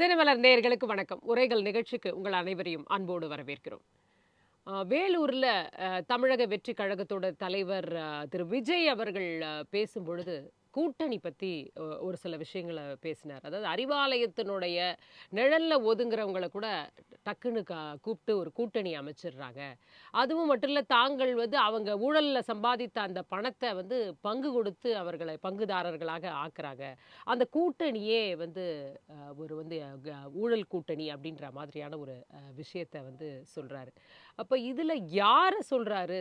தினமலர் நேயர்களுக்கு வணக்கம். உரைகள் நிகழ்ச்சிக்கு உங்கள் அனைவரையும் அன்போடு வரவேற்கிறோம். வேலூர்ல தமிழக வெற்றி கழகத்தோட தலைவர் திரு விஜய் அவர்கள் பேசும்பொழுது கூட்டணி பத்தி ஒரு சில விஷயங்களை பேசினார். அதாவது அறிவாலயத்தினுடைய நிழல்ல ஒதுங்குறவங்கள கூட டக்குன்னு கூப்பிட்டு ஒரு கூட்டணி அமைச்சிடுறாங்க. அதுவும் மட்டும் இல்ல, தாங்கள் அவங்க ஊழல்ல சம்பாதித்த அந்த பணத்தை பங்கு கொடுத்து அவர்களை பங்குதாரர்களாக ஆக்குறாங்க. அந்த கூட்டணியே ஒரு ஊழல் கூட்டணி அப்படின்ற மாதிரியான ஒரு விஷயத்த சொல்றாரு. அப்ப இதுல யார சொல்றாரு?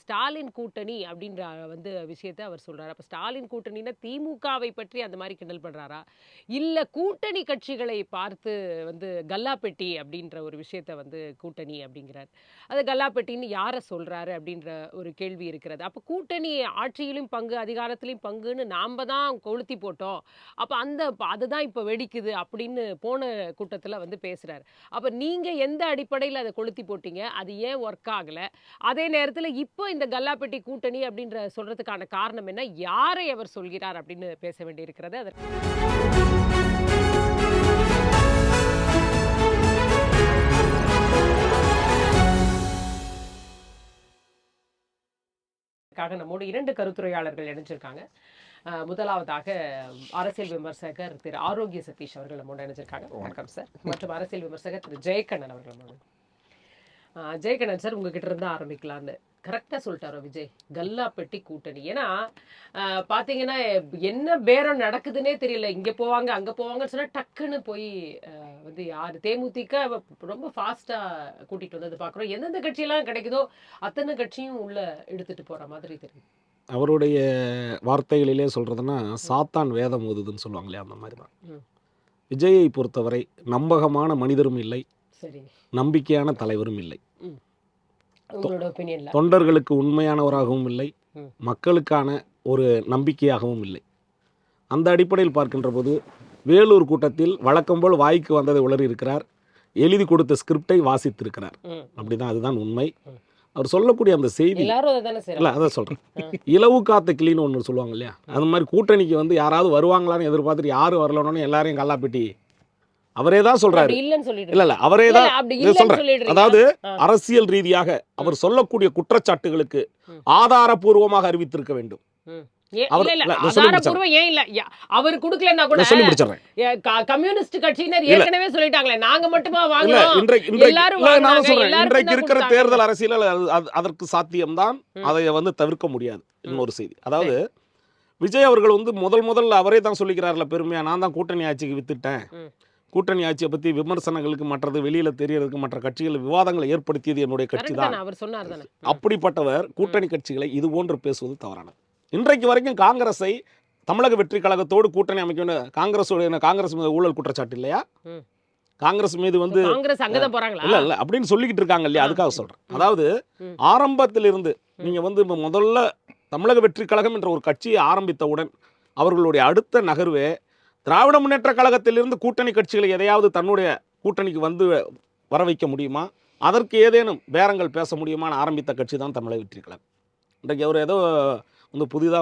ஸ்டாலின் கூட்டணி அப்படின்ற விஷயத்த அவர் சொல்றாரு. அப்ப ஸ்டாலின் கூட்டணினா திமுகவை பற்றி அந்த மாதிரி கிண்டல் பண்றாரா, இல்ல கூட்டணி கட்சிகளை பார்த்து கல்லாப்பெட்டி அப்படின்ற ஒரு விஷயத்த கூட்டணி அப்படிங்கிறார். அது கல்லாப்பெட்டின்னு யார சொல்றாரு அப்படின்ற ஒரு கேள்வி இருக்கிறது. அப்ப கூட்டணி ஆட்சியிலும் பங்கு, அதிகாரத்திலும் பங்குன்னு நாம தான் கொளுத்தி போட்டோம். அப்ப அதுதான் இப்ப வெடிக்குது அப்படின்னு போன கூட்டத்துல பேசுறாரு. அப்ப நீங்க எந்த அடிப்படையில் அதை கொளுத்தி போட்டீங்க? அது ஏன் ஒர்க் ஆகல? அதே நேரத்துல இப்போ இந்த கல்லாப்பெட்டி கூட்டணி அப்படின்ற சொல்றதுக்கான காரணம் என்ன? யாரை அவர் சொல்கிறார் அப்படின்னு பேச வேண்டியிருக்கிறது. நம்மோடு 2 கருத்துரையாளர்கள் இணைஞ்சிருக்காங்க. முதலாவதாக அரசியல் விமர்சகர் திரு ஆரோக்கிய சதீஷ் அவர்கள் நம்மோடு இணைஞ்சிருக்காங்க. வணக்கம் சார். மற்றும் அரசியல் விமர்சகர் திரு ஜெயக்கண்ணன் அவர்கள். ஜெயக்கண்ணன் சார், உங்ககிட்ட இருந்து ஆரம்பிக்கலான்னு. கரெக்டா சொல்லிட்டாரோ விஜய், கல்லாப்பெட்டி கூட்டணி. ஏன்னா பாத்தீங்கன்னா என்ன பேரம் நடக்குதுன்னே தெரியல. இங்க போவாங்க அங்க போவாங்கன்னு சொன்னா டக்குன்னு போய் யாரு தேமுதிக ரொம்ப ஃபாஸ்டா கூட்டிட்டு வந்தது பாக்குறோம். எந்தெந்த கட்சியெல்லாம் கிடைக்குதோ அத்தனை கட்சியும் உள்ள எடுத்துட்டு போற மாதிரி தெரியும். அவருடைய வார்த்தைகளிலே சொல்றதுன்னா சாத்தான் வேதம் ஓதுதுன்னு சொல்லுவாங்க இல்லையா, அந்த மாதிரி தான். விஜயை பொறுத்தவரை நம்பகமான மனிதரும் இல்லை, சரி, நம்பிக்கையான தலைவரும் இல்லை. உங்களோட ஒப்பீனியன்ல தொண்டர்களுக்கு உண்மையானவராகவும் இல்லை, மக்களுக்கான ஒரு நம்பிக்கையாகவும் இல்லை. அந்த அடிப்படையில் பார்க்கின்ற போது வேலூர் கூட்டத்தில் வழக்கம் போல் வாய்க்கு வந்ததை உளறி இருக்கிறார். எழுதி கொடுத்த ஸ்கிரிப்டை வாசித்திருக்கிறார். அப்படிதான், அதுதான் உண்மை. அவர் சொல்லக்கூடிய அந்த செய்தி இல்லை, அதான் சொல்கிறேன். இலவு காத்த கிளின்னு ஒன்று சொல்லுவாங்க இல்லையா, அது மாதிரி கூட்டணிக்கு யாராவது வருவாங்களான்னு எதிர்பார்த்துட்டு யாரும் வரலன்னு எல்லாரையும் கல்லாப்பெட்டி அவரே தான் சொல்றாரு. இல்ல அவரே தான் சொல்றாரு. அதாவது அரசியல் ரீதியாக அவர் சொல்லக்கூடிய குற்றச்சாட்டுகளுக்கு ஆதாரபூர்வமாக அறிவித்திருக்க வேண்டும். இன்றைக்கு இருக்கிற தேர்தல் அரசியல் அதற்கு சாத்தியம்தான், அதை தவிர்க்க முடியாது. இன்னொரு செய்தி, அதாவது விஜய் அவர்கள் முதல்ல அவரே தான் சொல்லிக்கிறார்ல பெருமையா, நான் தான் கூட்டணி ஆட்சிக்கு வித்துட்டேன், கூட்டணி ஆட்சியை பற்றி விமர்சனங்களுக்கு மற்றது வெளியில தெரியறதுக்கு மற்ற கட்சிகள் விவாதங்களை ஏற்படுத்தியது என்னுடைய கட்சி தான். அப்படிப்பட்டவர் கூட்டணி கட்சிகளை இது போன்று பேசுவது தவறானது. இன்றைக்கு வரைக்கும் காங்கிரஸை தமிழக வெற்றி கழகத்தோடு கூட்டணி அமைக்க வேண்டும். காங்கிரஸ் மீது ஊழல் குற்றச்சாட்டு இல்லையா? காங்கிரஸ் மீது இல்ல இல்ல அப்படின்னு சொல்லிக்கிட்டு இருக்காங்க இல்லையா, அதுக்காக சொல்றேன். அதாவது ஆரம்பத்தில் இருந்து நீங்க முதல்ல தமிழக வெற்றி கழகம் என்ற ஒரு கட்சியை ஆரம்பித்தவுடன் அவர்களுடைய அடுத்த நகர்வே திராவிட முன்னேற்ற கழகத்திலிருந்து கூட்டணி கட்சிகளை எதையாவது தன்னுடைய கூட்டணிக்கு வர வைக்க முடியுமா, அதற்கு ஏதேனும் பேரங்கள் பேச முடியுமான்னு ஆரம்பித்த கட்சி தான் தமிழக வெற்றி கழகம். இன்றைக்கு அவர் ஏதோ புதிதா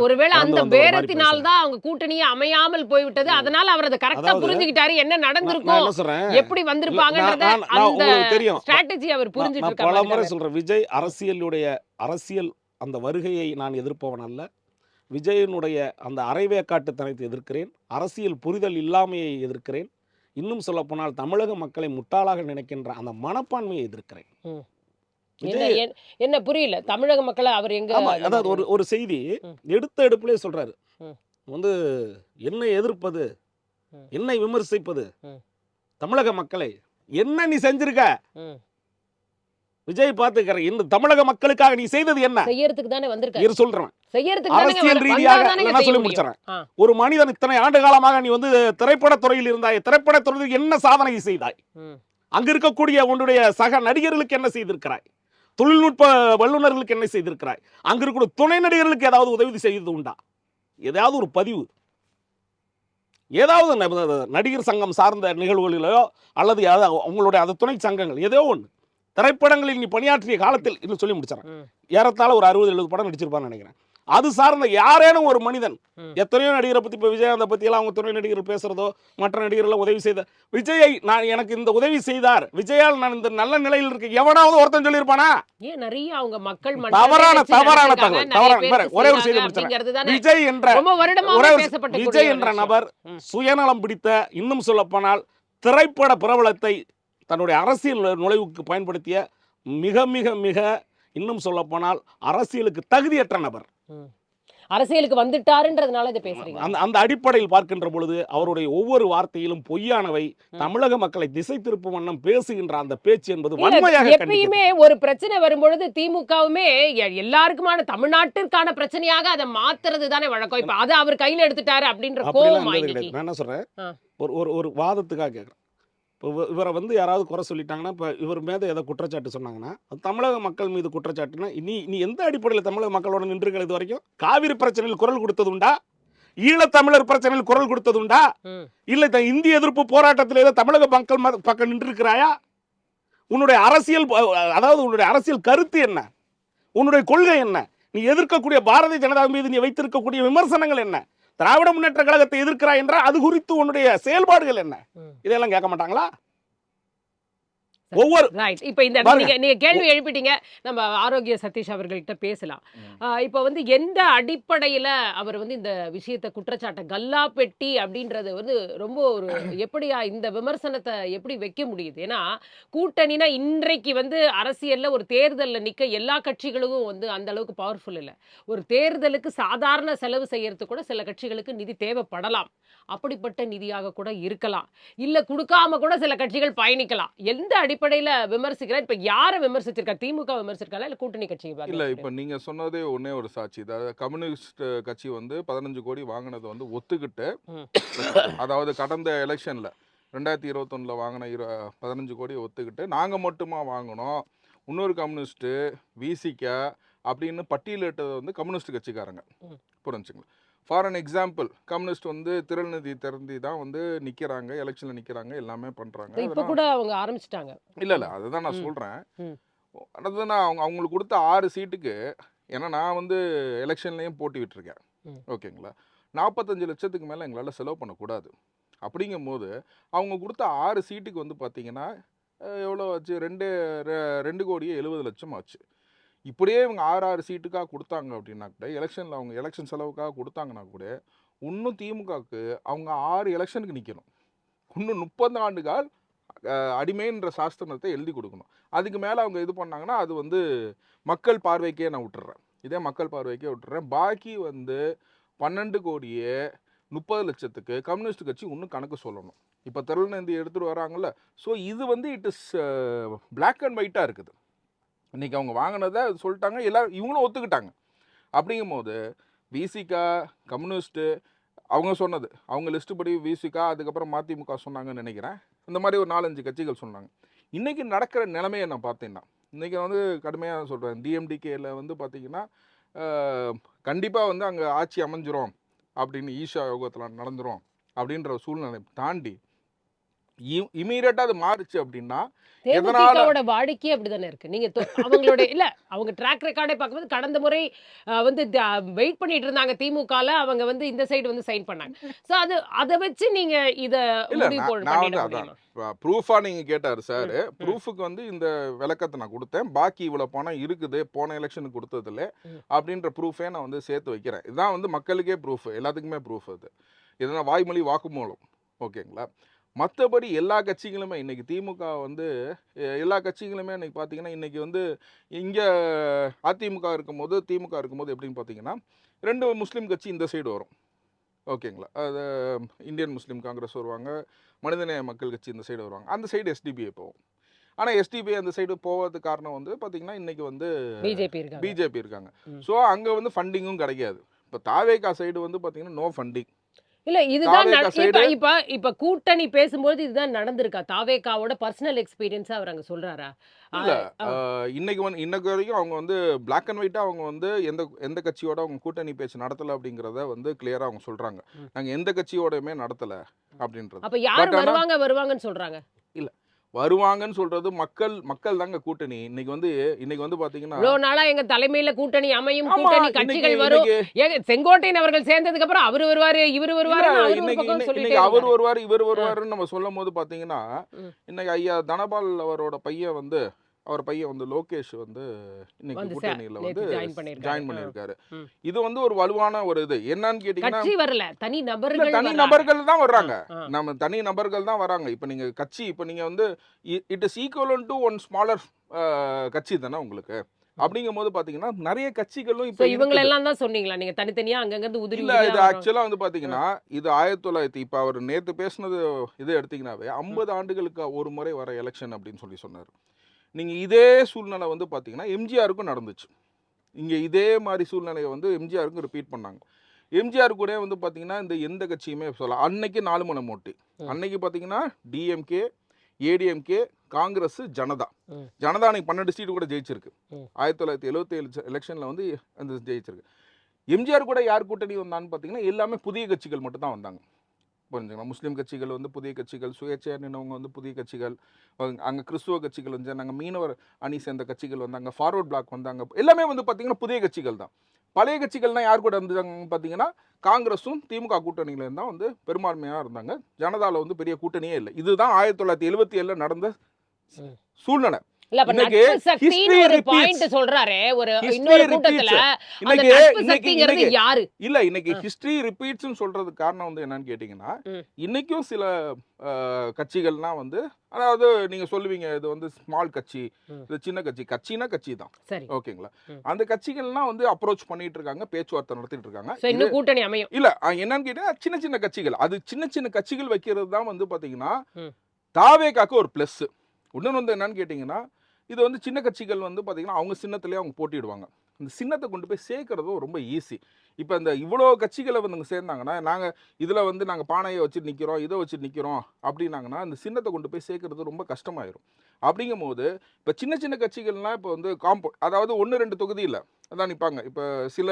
ஒருவேளை அந்த பேரத்தினால் தான் அவங்க கூட்டணியே அமையாமல் போய்விட்டது. அதனால அவர் அதை கரெக்ட்டா புரிஞ்சுக்கிட்டாரு. என்ன நடந்திருக்கும், எப்படி வந்திருப்பாங்கன்றத அந்த ஸ்ட்ராட்டஜி அவர் புரிஞ்சிட்டு இருக்காரு. பல முறை சொல்றேன், விஜய் அரசியல் அந்த வருகையை நான் எதிர்ப்பவன் அல்ல. விஜயனுடைய அந்த அரைவேக்காட்டுத்தனத்தை எதிர்க்கிறேன். அரசியல் புரிதல் இல்லாமையை எதிர்க்கிறேன். இன்னும் சொல்ல போனால் தமிழக மக்களை முட்டாளாக நினைக்கின்ற அந்த மனப்பான்மையை எதிர்க்கிறேன். என்ன புரியல, தமிழக மக்களை அவர் எங்க, அதாவது ஒரு செய்தி எடுத்த எடுப்புலே சொல்றாரு, என்னை எதிர்ப்பது, என்னை விமர்சிப்பது, தமிழக மக்களை என்ன நீ செஞ்சிருக்க விஜய் பாத்துக்கிற, இந்த தமிழக மக்களுக்காக நீ செய்தது என்ன செய்யறதுக்கு தானே வந்திருக்க சொல்றேன். அரசியல் ரீதியாக நான் சொல்லி முடிச்சறேன். ஒரு மனிதன் இத்தனை ஆண்டு காலமாக நீ திரைப்படத் துறையில் இருந்தாய், திரைப்படத் துறையில் என்ன சாதனை செய்தாய், அங்க இருக்கக்கூடிய உன்னுடைய சக நடிகர்களுக்கு என்ன செய்திருக்கிறாய், தொழில்நுட்ப வல்லுநர்களுக்கு என்ன செய்திருக்கிறாய், அங்க இருக்கிற துணை நடிகர்களுக்கு ஏதாவது உதவி செய்தது உண்டா, ஏதாவது ஒரு பதிவு, ஏதாவது நடிகர் சங்கம் சார்ந்த நிகழ்வுகளிலோ அல்லது உங்களுடைய அது துணை சங்கங்கள் ஏதோ ஒன்று, திரைப்படங்களில் நீ பணியாற்றிய காலத்தில் இன்னும் சொல்லி முடிச்சிடறேன். ஏறத்தாழ ஒரு 60-70 படம் நடிச்சிருப்பான்னு நினைக்கிறேன். அது சார்ந்த யாரேனும் ஒரு மனிதன், ம். எத்தனையோ நடிகரை பத்தி இப்ப விஜயகாந்தை பத்தி எல்லாம் அவங்க துணை நடிகர்கள் பேசுறதோ, மற்ற நடிகர்கள் உதவி செய்த விஜயை நான் எனக்கு இந்த உதவி செய்தார், விஜயால் நான் இந்த நல்ல நிலையில் இருக்கேன், எவனாவது ஒருத்தன் சொல்லியிருப்பானா? ஏன் நிறைய அவங்க மக்கள் தவறான தவறான மன்றமே தகவல், நிறைய தவறான பேருக்கு ஒரே ஒரு செய்றாங்க செய்தி முடிச்சிடறேன். அப்படிங்கிறது தானே விஜய் என்ற ரொம்ப வருடமாவே ஒரே ஒரு பேசப்பட்ட விஜய் என்ற நபர் சுயநலம் பிடித்த, இன்னும் சொல்லப்போனால் திரைப்பட பிரபலத்தை தன்னுடைய அரசியல் நுழைவுக்கு பயன்படுத்திய மிக மிக மிக இன்னும் சொல்லப்போனால் அரசியலுக்கு தகுதியற்ற நபர். அரசியலுக்கு வந்துட்டாருன்றதுனால இதை பேசுறீங்க. அந்த அந்த அடிப்படையில் பார்க்கின்ற பொழுது அவருடைய ஒவ்வொரு வார்த்தையிலும் பொய்யானவை, தமிழக மக்களை திசை திருப்பும் வண்ணம் பேசுகின்ற அந்த பேச்சு என்பது இல்ல, வன்மையாக கண்டிக்கிறது. எப்பயுமே ஒரு பிரச்சனை வரும்பொழுது திமுகவுமே எல்லாருக்குமான தமிழ்நாட்டிற்கான பிரச்சனையாக அதை மாத்துறது தானே வழக்கம். இப்ப அதை அவர் கையில எடுத்துட்டாரு அப்படின்ற அப்படிலாம் கோவமா இருந்தது இன்னைக்கு? கிடையாது. நான் என்ன சொல்றேன், ஆ. ஒரு ஒரு ஒரு வாதத்துக்காக கேட்குறேன். இப்போ இவரை வந்து யாராவது குறை சொல்லிட்டாங்கன்னா, இப்போ இவர் மீது ஏதோ குற்றச்சாட்டு சொன்னாங்கன்னா, அது தமிழக மக்கள் மீது குற்றச்சாட்டுன்னா, நீ எந்த அடிப்படையில் தமிழக மக்களோட நின்றுகள் இது வரைக்கும்? காவிரி பிரச்சனையில் குரல் கொடுத்தது உண்டா? ஈழத்தமிழர் பிரச்சனையில் குரல் கொடுத்தது உண்டா? ம். இல்லை இந்திய எதிர்ப்பு போராட்டத்தில் ஏதோ தமிழக மக்கள் பக்கம் நின்றுருக்கிறாயா? உன்னுடைய அரசியல் அதாவது உன்னுடைய அரசியல் கருத்து என்ன? உன்னுடைய கொள்கை என்ன? நீ எதிர்க்கக்கூடிய பாரதிய ஜனதா மீது நீ வைத்திருக்கக்கூடிய விமர்சனங்கள் என்ன? திராவிட முன்னேற்ற கழகத்தை எதிர்க்கிறாய் என்றால் அது குறித்து உன்னுடைய செயல்பாடுகள் என்ன? இதெல்லாம் கேட்க மாட்டாங்களா? ஒவ்வொரு ரைட். இப்ப இந்த பாருங்க. நீங்க கேள்வி எழுப்பிட்டீங்க. நம்ம ஆரோக்கிய சதீஷ் அவர்கள்ட்ட பேசலாம். இப்ப வந்து எந்த அடிப்படையில அவர் வந்து இந்த விஷயத்தை குற்றச்சாட்டை கல்லா பெட்டி அப்படின்றது வந்து ரொம்ப ஒரு எப்படியா இந்த விமர்சனத்தை எப்படி வைக்க முடியுது? ஏன்னா கூட்டணினா இன்றைக்கு வந்து அரசியல்ல ஒரு தேர்தல்ல நிக்க எல்லா கட்சிகளும் வந்து அந்த அளவுக்கு பவர்ஃபுல் இல்ல. ஒரு தேர்தலுக்கு சாதாரண செலவு செய்யறது கூட சில கட்சிகளுக்கு நிதி தேவைப்படலாம். அப்படிப்பட்ட நிதியாக கூட இருக்கலாம். இல்ல கொடுக்காம கூட சில கட்சிகள் பயணிக்கலாம். எந்த அடிப்படையில விமர்சிக்கிறார்? இப்ப யாரை விமர்சிச்சிருக்கார்? திமுக விமர்சிச்சிருக்காரா இல்ல கூட்டணி கட்சியை இல்ல பார்த்து? இப்ப நீங்க சொன்னதே ஒண்ணே ஒரு சாட்சி. அதாவது கம்யூனிஸ்ட் கட்சி வந்து 15 கோடி வாங்கினது வந்து ஒத்துக்கிட்டு, ம். அதாவது கடந்த எலெக்ஷன்ல 2021ல வாங்கின 15 கோடி ஒத்துக்கிட்டு, நாங்க மட்டுமா வாங்கினோம், இன்னொரு கம்யூனிஸ்ட் விசிக அப்படின்னு பட்டியலிட்டது வந்து கம்யூனிஸ்ட் கட்சிக்காரங்க. ம். புரிஞ்சுங்களா? ஃபார் அன் எக்ஸாம்பிள், கம்யூனிஸ்ட் வந்து திரள்நிதி திறந்தி தான் வந்து நிக்கிறாங்க, எலெக்ஷன்ல நிக்கிறாங்க, எல்லாமே பண்றாங்க. இப்ப அதெல்லாம் கூட அவங்க ஆரம்பிச்சிட்டாங்க. இல்ல அதுதான் நான் ம். சொல்றேன். ம். அதாவது நான் அவங்களுக்கு கொடுத்த 6 சீட்டுக்கு, ஏன்னா நான் வந்து எலெக்ஷன்லேயும் போட்டி விட்டுருக்கேன். ம். ஓகேங்களா? 45 லட்சத்துக்கு மேலே எங்களால் செலவு பண்ணக்கூடாது. அப்படிங்கும் போது அவங்க கொடுத்த 6 சீட்டுக்கு வந்து பார்த்தீங்கன்னா எவ்வளோ ஆச்சு? 2 கோடியே 70 லட்சம் ஆச்சு. இப்படியே இவங்க 6 சீட்டுக்காக கொடுத்தாங்க அப்படின்னா கூட, எலெக்ஷனில் அவங்க எலெக்ஷன் செலவுக்காக கொடுத்தாங்கன்னா கூட, இன்னும் திமுகவுக்கு அவங்க 6 எலெக்ஷனுக்கு நிற்கணும். இன்னும் 30 ஆண்டுகால் அடிமைன்ற சாஸ்திரத்தை எழுதி கொடுக்கணும். அதுக்கு மேலே அவங்க இது பண்ணாங்கன்னா அது வந்து மக்கள் பார்வைக்கே நான் விட்டுறேன். இதே மக்கள் பார்வைக்கே விட்டுறேன். பாக்கி வந்து 12 கோடியே 30 லட்சத்துக்கு கம்யூனிஸ்ட் கட்சி இன்னும் கணக்கு சொல்லணும். இப்போ திரள்நிதி எடுத்துகிட்டு வராங்கல்ல, ஸோ இது வந்து இட் இஸ் பிளாக் அண்ட் ஒயிட்டாக இருக்குது. இன்றைக்கி அவங்க வாங்கினதை சொல்லிட்டாங்க, எல்லோரும் இவங்களும் ஒத்துக்கிட்டாங்க. அப்படிங்கும்போது விசிகா, கம்யூனிஸ்ட்டு அவங்க சொன்னது, அவங்க லிஸ்ட்டு படி விசிகா, அதுக்கப்புறம் மதிமுக சொன்னாங்கன்னு நினைக்கிறேன். இந்த மாதிரி ஒரு 4-5 கட்சிகள் சொன்னாங்க. இன்றைக்கி நடக்கிற நிலைமையை நான் பார்த்தீங்கன்னா, இன்றைக்கி வந்து கடுமையாக சொல்கிறேன், டிஎம்டிகேயில் வந்து பார்த்திங்கன்னா கண்டிப்பாக வந்து அங்கே ஆட்சி அமைஞ்சிரும் அப்படின்னு, ஈஷா யோகத்தில் நடந்துரும் அப்படின்ற சூழ்நிலை தாண்டி இமீடியட்டாக அது மாறுச்சு அப்படின்னா, தேமுதிகவோட வாடிக்கை அப்படிதானே இருக்கு. நீங்க அவங்களோட இல்ல அவங்க ட்ராக் ரெக்கார்டே பார்க்கும்போது கடந்த முறை வந்து வெயிட் பண்ணிட்டு இருந்தாங்க திமுகல, அவங்க வந்து இந்த சைடு வந்து சைன் பண்ணாங்க. சோ அதை வச்சு நீங்க இத முடிவு பண்ணிட முடியுமா? ப்ரூஃபா நீங்க கேட்டாரு சார். ப்ரூஃபுக்கு வந்து இந்த விளக்கத்தை நான் கொடுத்தேன். பாக்கி இவ்வளவு பணம் இருக்குது, போன எலெக்ஷனுக்கு கொடுத்ததுல அப்படின்ற ப்ரூஃபே நான் வந்து சேர்த்து வைக்கிறேன். இதுதான் வந்து மக்களுக்கே ப்ரூஃப், எல்லாத்துக்குமே ப்ரூஃப். அது இதெல்லாம் வாய்மொழி வாக்குமூலம். ஓகேங்களா? மற்றபடி எல்லா கட்சிகளுமே இன்றைக்கி திமுக வந்து எல்லா கட்சிகளுமே இன்றைக்கி பார்த்தீங்கன்னா, இன்றைக்கி வந்து இங்கே அதிமுக இருக்கும்போது திமுக இருக்கும்போது எப்படின்னு பார்த்தீங்கன்னா, 2 முஸ்லீம் கட்சி இந்த சைடு வரும். ஓகேங்களா? அது இந்தியன் முஸ்லீம் காங்கிரஸ் வருவாங்க, மனிதநேய மக்கள் கட்சி இந்த சைடு வருவாங்க, அந்த சைடு எஸ்டிபிஐ போகும். ஆனால் எஸ்டிபிஐ அந்த சைடு போவதுக்கு காரணம் வந்து பார்த்தீங்கன்னா, இன்றைக்கி வந்து பிஜேபி இருக்காங்க. ஸோ அங்கே வந்து ஃபண்டிங்கும் கிடைக்காது. இப்போ தாவேகா சைடு வந்து பார்த்தீங்கன்னா நோ ஃபண்டிங். இல்ல இதுதான் இப்ப கூட்டணி பேசும்போது இதுதான் நடந்திருக்கா? தாவேகாவோட பர்சனல் எக்ஸ்பீரியன்ஸா அவர் அங்க சொல்றாரா? இல்ல இன்னைக்கு வரைக்கும் அவங்க வந்து பிளாக் அண்ட் ஒயிட்டா அவங்க வந்து எந்த கட்சியோட அவங்க கூட்டணி பேச்சு நடத்தல அப்படிங்கறத வந்து கிளியரா அவங்க சொல்றாங்க. நாங்க எந்த கட்சியோடயுமே நடத்தல அப்படின்றது. அப்ப யார் வருவாங்கன்னு சொல்றாங்க? இல்ல வருவாங்கன்னு சொல்றது மக்கள் தாங்க கூட்டணி. இன்னைக்கு வந்து பாத்தீங்கன்னா இவ்வளவு நாளா எங்க தலைமையில கூட்டணி அமையும், ஆமா, கூட்டணி கட்சிகள் வரும். ஏங்க செங்கோட்டையன் அவர்கள் சேர்ந்ததுக்கு அப்புறம் அவரு வருவாரு, இவரு வருவாரு, இன்னைக்கு அவர் வருவாரு இவர் வருவாருன்னு நம்ம சொல்லும் போது பாத்தீங்கன்னா, இன்னைக்கு ஐயா தனபால் அவரோட பையன் வந்து லோகேஷ் வந்து இன்னைக்கு கூட்டணியில வந்து ஜாயின் பண்ணிருக்காரு. இது வந்து ஒரு வலுவான ஒரு இது. என்னன்னு கேட்டீங்கன்னா, கட்சி வரல, தனி நபர்கள் தான் வர்றாங்க. நம்ம தனி நபர்கள் தான் வராங்க. இப்ப நீங்க வந்து it is equivalent to one smaller கட்சி தானே உங்களுக்கு. அப்படிங்கும் போது பாத்தீங்கன்னா நிறைய கட்சிகளும் இப்ப இவங்க எல்லாம் தான் சொன்னீங்களா நீங்க தனித்தனியா அங்கங்க இருந்து உதிரி இல்ல. இது ஆக்சுவலா வந்து பாத்தீங்கன்னா இது 1900 இப்ப அவர் நேத்து பேசுனது இது எடுத்தீங்கன்னாவே 50 ஆண்டுகளுக்கு ஒரு முறை வர எலெக்ஷன் அப்படின்னு சொன்னாரு. நீங்க இதே சூழ்நிலை வந்து பாத்தீங்கன்னா எம்ஜிஆருக்கும் நடந்துச்சு. இங்க இதே மாதிரி சூழ்நிலையை வந்து எம்ஜிஆருக்கும் ரிப்பீட் பண்ணாங்க. எம்ஜிஆர் கூட வந்து பாத்தீங்கன்னா இந்த எந்த கட்சியுமே சொல்லலாம். அன்னைக்கு 4 மணி மோட்டி. அன்னைக்கு பாத்தீங்கன்னா டிஎம்கே, ஏடிஎம்கே, காங்கிரஸ், ஜனதா அன்னைக்கு 12 சீட்டு கூட ஜெயிச்சிருக்கு. 1977 எலெக்ஷன்ல வந்து அந்த ஜெயிச்சிருக்கு. எம்ஜிஆர் கூட யார் கூட்டணி வந்தான்னு பாத்தீங்கன்னா எல்லாமே புதிய கட்சிகள் மட்டும் தான் வந்தாங்க. புரிஞ்சுங்களா? முஸ்லீம் கட்சிகள் வந்து புதிய கட்சிகள், சுயேட்சையா நின்றவங்க வந்து புதிய கட்சிகள், அங்கே கிறிஸ்துவ கட்சிகள் வந்து நாங்கள் மீனவர் அணி சேர்ந்த கட்சிகள் வந்தாங்க, ஃபார்வர்ட் பிளாக் வந்தாங்க. எல்லாமே வந்து பார்த்தீங்கன்னா புதிய கட்சிகள் தான். பழைய கட்சிகள்லாம் யார் கூட இருந்தாங்க பார்த்தீங்கன்னா காங்கிரஸும் திமுக கூட்டணியில தான் வந்து பெரும்பான்மையாக இருந்தாங்க. ஜனதாவில் வந்து பெரிய கூட்டணியே இல்லை. இதுதான் 1977 நடந்த சூழ்நிலை. ஹிஸ்டரி ரிப்பீட்ஸ் சொல்றது காரணம் வந்து என்னன்னு கேட்டீங்கன்னா, இன்னைக்கும் சில கட்சிகள்லாம் வந்து, அதாவது நீங்க சொல்லுவீங்க இது வந்து ஸ்மால் கட்சி, இது சின்ன கட்சினா கட்சி தான், ஓகேங்களா? அந்த கட்சிகள்லாம் வந்து அப்ரோச் பண்ணிட்டு இருக்காங்க, பேச்சுவார்த்தை நடத்திட்டு இருக்காங்க. கூட்டணி அமையும் இல்ல என்னன்னு கேட்டீங்கன்னா சின்ன சின்ன கட்சிகள், அது சின்ன கட்சிகள் வைக்கிறது தான் வந்து பாத்தீங்கன்னா தாவேகாக்கு ஒரு பிளஸ். இன்னொன்று வந்து என்னன்னு கேட்டீங்கன்னா, இது வந்து சின்ன கட்சிகள் வந்து பார்த்தீங்கன்னா அவங்க சின்னத்திலே அவங்க போட்டிடுவாங்க. இந்த சின்னத்தை கொண்டு போய் சேர்க்கறதும் ரொம்ப ஈஸி. இப்போ இந்த இவ்வளோ கட்சிகளை வந்து சேர்ந்தாங்கன்னா, நாங்கள் இதில் வந்து நாங்கள் பானையை வச்சு நிற்கிறோம், இதை வச்சு நிற்கிறோம் அப்படின்னாங்கன்னா, இந்த சின்னத்தை கொண்டு போய் சேர்க்கறது ரொம்ப கஷ்டமாயிரும். அப்படிங்கும் போது இப்போ சின்ன கட்சிகள்லாம் இப்போ வந்து அதாவது 1-2 தொகுதியில் அதான் நிற்பாங்க. இப்போ சில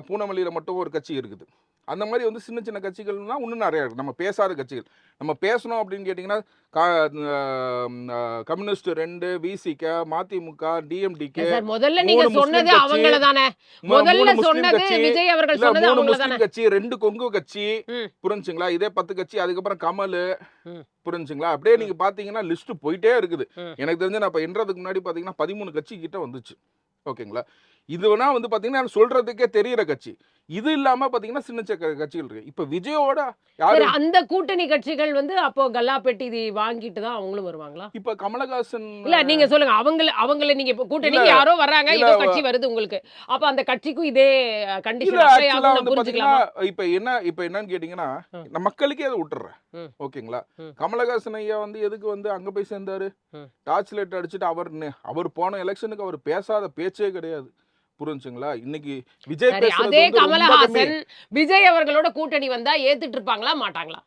பூனமல்லியில் மட்டும் ஒரு கட்சி இருக்குது. அந்த மாதிரி வந்து சின்ன கட்சிகள்னா இன்னும் நிறையா இருக்குது. நம்ம பேசாத கட்சிகள் நம்ம பேசணும் அப்படின்னு கேட்டிங்கன்னா கம்யூனிஸ்ட் 2, விசிக, மதிமுக, டிஎம்டிகே. முதல்ல நீங்க சொன்னது அவங்கள தானே. முதல்ல சொன்னது விஜய் அவர்கள் சொன்னது அவங்கள தானே. கட்சி 2 கொங்கு கட்சி, புரிஞ்சுங்களா? இதே 10 கட்சி, அதுக்கப்புறம் கமல், புரிஞ்சுங்களா? அப்படியே நீங்க பாத்தீங்கன்னா லிஸ்ட் போயிட்டே இருக்குது. எனக்கு தெரிஞ்சு நான் இப்ப என்றதுக்கு முன்னாடி பாத்தீங்கன்னா 13 கட்சி கிட்ட வந்துச்சு, ஓகேங்களா? இதுனா வந்து பாத்தீங்கன்னா சொல்றதுக்கே தெரியற கட்சி. இது இல்லாம பாத்தீங்கன்னா சின்ன கட்சிகள் இருக்கு. இப்ப விஜயோட யாரு அந்த கூட்டணி கட்சிகள் வந்து அப்போ கல்லாப்பெட்டி வாங்கிட்டு தான் அவங்களும் வருவாங்களா? இப்ப கமலஹாசன் இல்ல நீங்க சொல்லுங்க. அவங்கள நீங்க கூட்டணிக்கு யாரோ வர்றாங்க, ஏதோ கட்சி வருது உங்களுக்கு, அப்ப அந்த கட்சிக்கும் இதே கண்டிஷன் அப்ளை ஆகும் புரிஞ்சுக்கலாமா? இப்ப என்னன்னு கேட்டீங்கன்னா மக்களுக்கே அதை விட்டுறேன், ஓகேங்களா? கமலஹாசன் ஐயா வந்து எதுக்கு வந்து அங்க போய் சேர்ந்தாரு? டார்ச் லைட் அடிச்சுட்டு அவர் போன எலெக்ஷனுக்கு அவர் பேசாத பேச்சே கிடையாது, புரிஞ்சுங்களா? இன்னைக்கு விஜய் அதே கமலஹாசன் விஜய் அவர்களோட கூட்டணி வந்தா ஏத்துட்டு இருப்பாங்களா மாட்டாங்களா?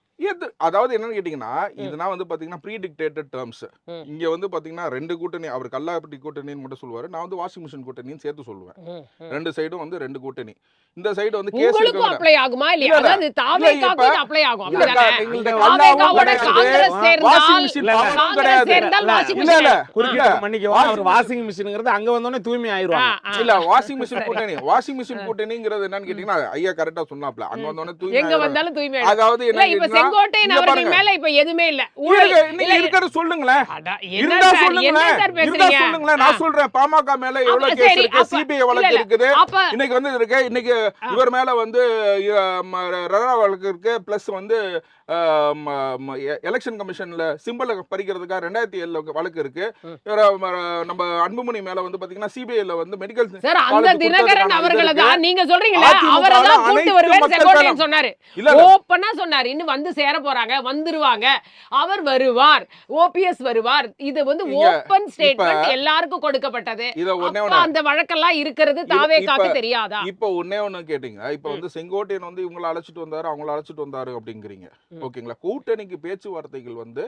அதாவது என்னன்னு கேட்டீங்கன்னா இதுனா வந்து பாத்தீங்கன்னா ப்ரீ டிக்டேட்டட் டேர்ம்ஸ். இங்க வந்து பாத்தீங்கன்னா 2 கூட்டணி, அவர் கல்லாப்பட்டி கூட்டணின்னு மட்டும் சொல்லுவாரு, நான் வந்து வாஷிங் மிஷின் கூட்டணின்னு சேர்த்து சொல்லுவேன். 2 சைடும் வந்து 2 கூட்டணி. இந்த சைடு வந்து கேஸ் உங்களுக்கு அப்ளை ஆகுமா இல்லையா? அதாவது தாவேகாக்கு அப்ளை ஆகும். அப்படிதானே? தாவேகாவோட காங்கிரஸ் சேர்ந்தால் வாஷிங் மிஷின் மன்னிக்கவும், அவர் வாஷிங் மிஷின்ங்கிறது அங்க வந்தோனே தூய்மை ஆயிருவாங்க. இல்ல வாஷிங் மிஷின் கூட்டணிங்கிறது என்னன்னு கேட்டீங்கன்னா ஐயா கரெக்டா சொன்னாப்ல, அங்க வந்தோனே தூய்மை எங்க வந்தாலும் தூய்மை. அதாவது என்ன இப்ப செங்கோட்டையன் அவர்கள் மேல இப்ப எதுமே இல்ல. நீங்க இருக்கிறது சொல்லுங்களேன், இருந்தா சொல்லுங்களேன். நான் சொல்றேன் பாமக மேல எவ்வளவு கேஸ் இருக்கு, சிபிஐ வழக்கு இருக்குது, இன்னைக்கு வந்து இருக்கு. இன்னைக்கு இவர் மேல வந்து வழக்கு இருக்கு, பிளஸ் வந்து எலெக்ஷன் கமிஷன்ல சிம்பிள் பறிக்கிறதுக்காக 2007 வழக்கு இருக்கு. நம்ம அன்புமணி மேல வந்து பாத்தீங்கன்னா சிபிஐல வந்து மெடிக்கல் அந்த தினகரன் அவர்களை தான் நீங்க சொல்றீங்களா, அவரை தான் கூட்டி வருவேன் செங்கோட்டையன் சொன்னாரு. ஓப்பனா சொன்னாரு, இன்னும் வந்து சேர போறாங்க, வந்துருவாங்க, அவர் வருவார், ஓபிஎஸ் வருவார். இது வந்து ஓபன் ஸ்டேட்மெண்ட் எல்லாருக்கும் கொடுக்கப்பட்டது. அந்த வழக்கெல்லாம் இருக்கிறது தாவேகாக்கு தெரியாதா? இப்போ ஒண்ணே கேட்டீங்க. இப்போ வந்து செங்கோட்டையன் வந்து இவங்களை அழைச்சிட்டு வந்தாரு, அவங்களை அழைச்சிட்டு வந்தாரு அப்படிங்கிறீங்க, ஓகேங்களா? கூட்டணிக்கு பேச்சுவார்த்தைகள் வந்து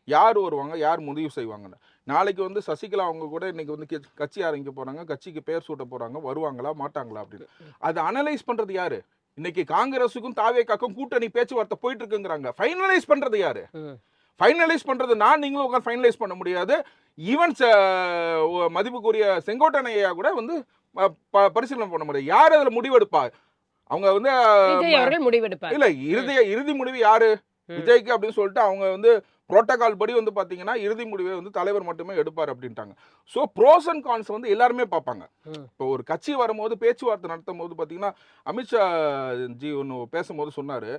யார் வருவாங்க, யார் முடிவு செய்வாங்கன்னு. நாளைக்கு வந்து சசிகலா அவங்க கூட இன்னைக்கு வந்து கட்சி ஆரம்பிக்க போறாங்க, கட்சிக்கு பேர் சூட்ட போறாங்க, வருவாங்களா மாட்டாங்களா அப்படின்னு அதை அனலைஸ் பண்றது யாரு? இன்னைக்கு காங்கிரஸுக்கும் தாவேகாக்கும் கூட்டணி பேச்சுவார்த்தை போயிட்டு இருக்குங்கிறாங்க. ஃபைனலைஸ் பண்றது யாரு? ஃபைனலைஸ் பண்றது நான் நீங்களும் உட்காந்து ஃபைனலைஸ் பண்ண முடியாது. ஈவன் மதிப்புக்குரிய செங்கோட்டையன் ஐயா கூட வந்து பரிசீலனை பண்ண முடியாது. யார் அதுல முடிவெடுப்பா? அவங்க வந்து விஜய் அவர்கள் முடிவெடுப்பார். இல்ல இறுதி முடிவு யாரு? விஜய்க்கு அப்படின்னு சொல்லிட்டு அவங்க வந்து புரோட்டோகால் படி வந்து பாத்தீங்கன்னா இறுதி முடிவை வந்து தலைவர் மட்டுமே எடுப்பார் அப்படின்ட்டாங்க. ஸோ ப்ரோஸ் அண்ட் கான்ஸ் வந்து எல்லாருமே பார்ப்பாங்க. இப்போ ஒரு கட்சி வரும்போது பேச்சுவார்த்தை நடத்தும் போது பாத்தீங்கன்னா அமித்ஷா ஜி ஒன்று பேசும்போது சொன்னாரு,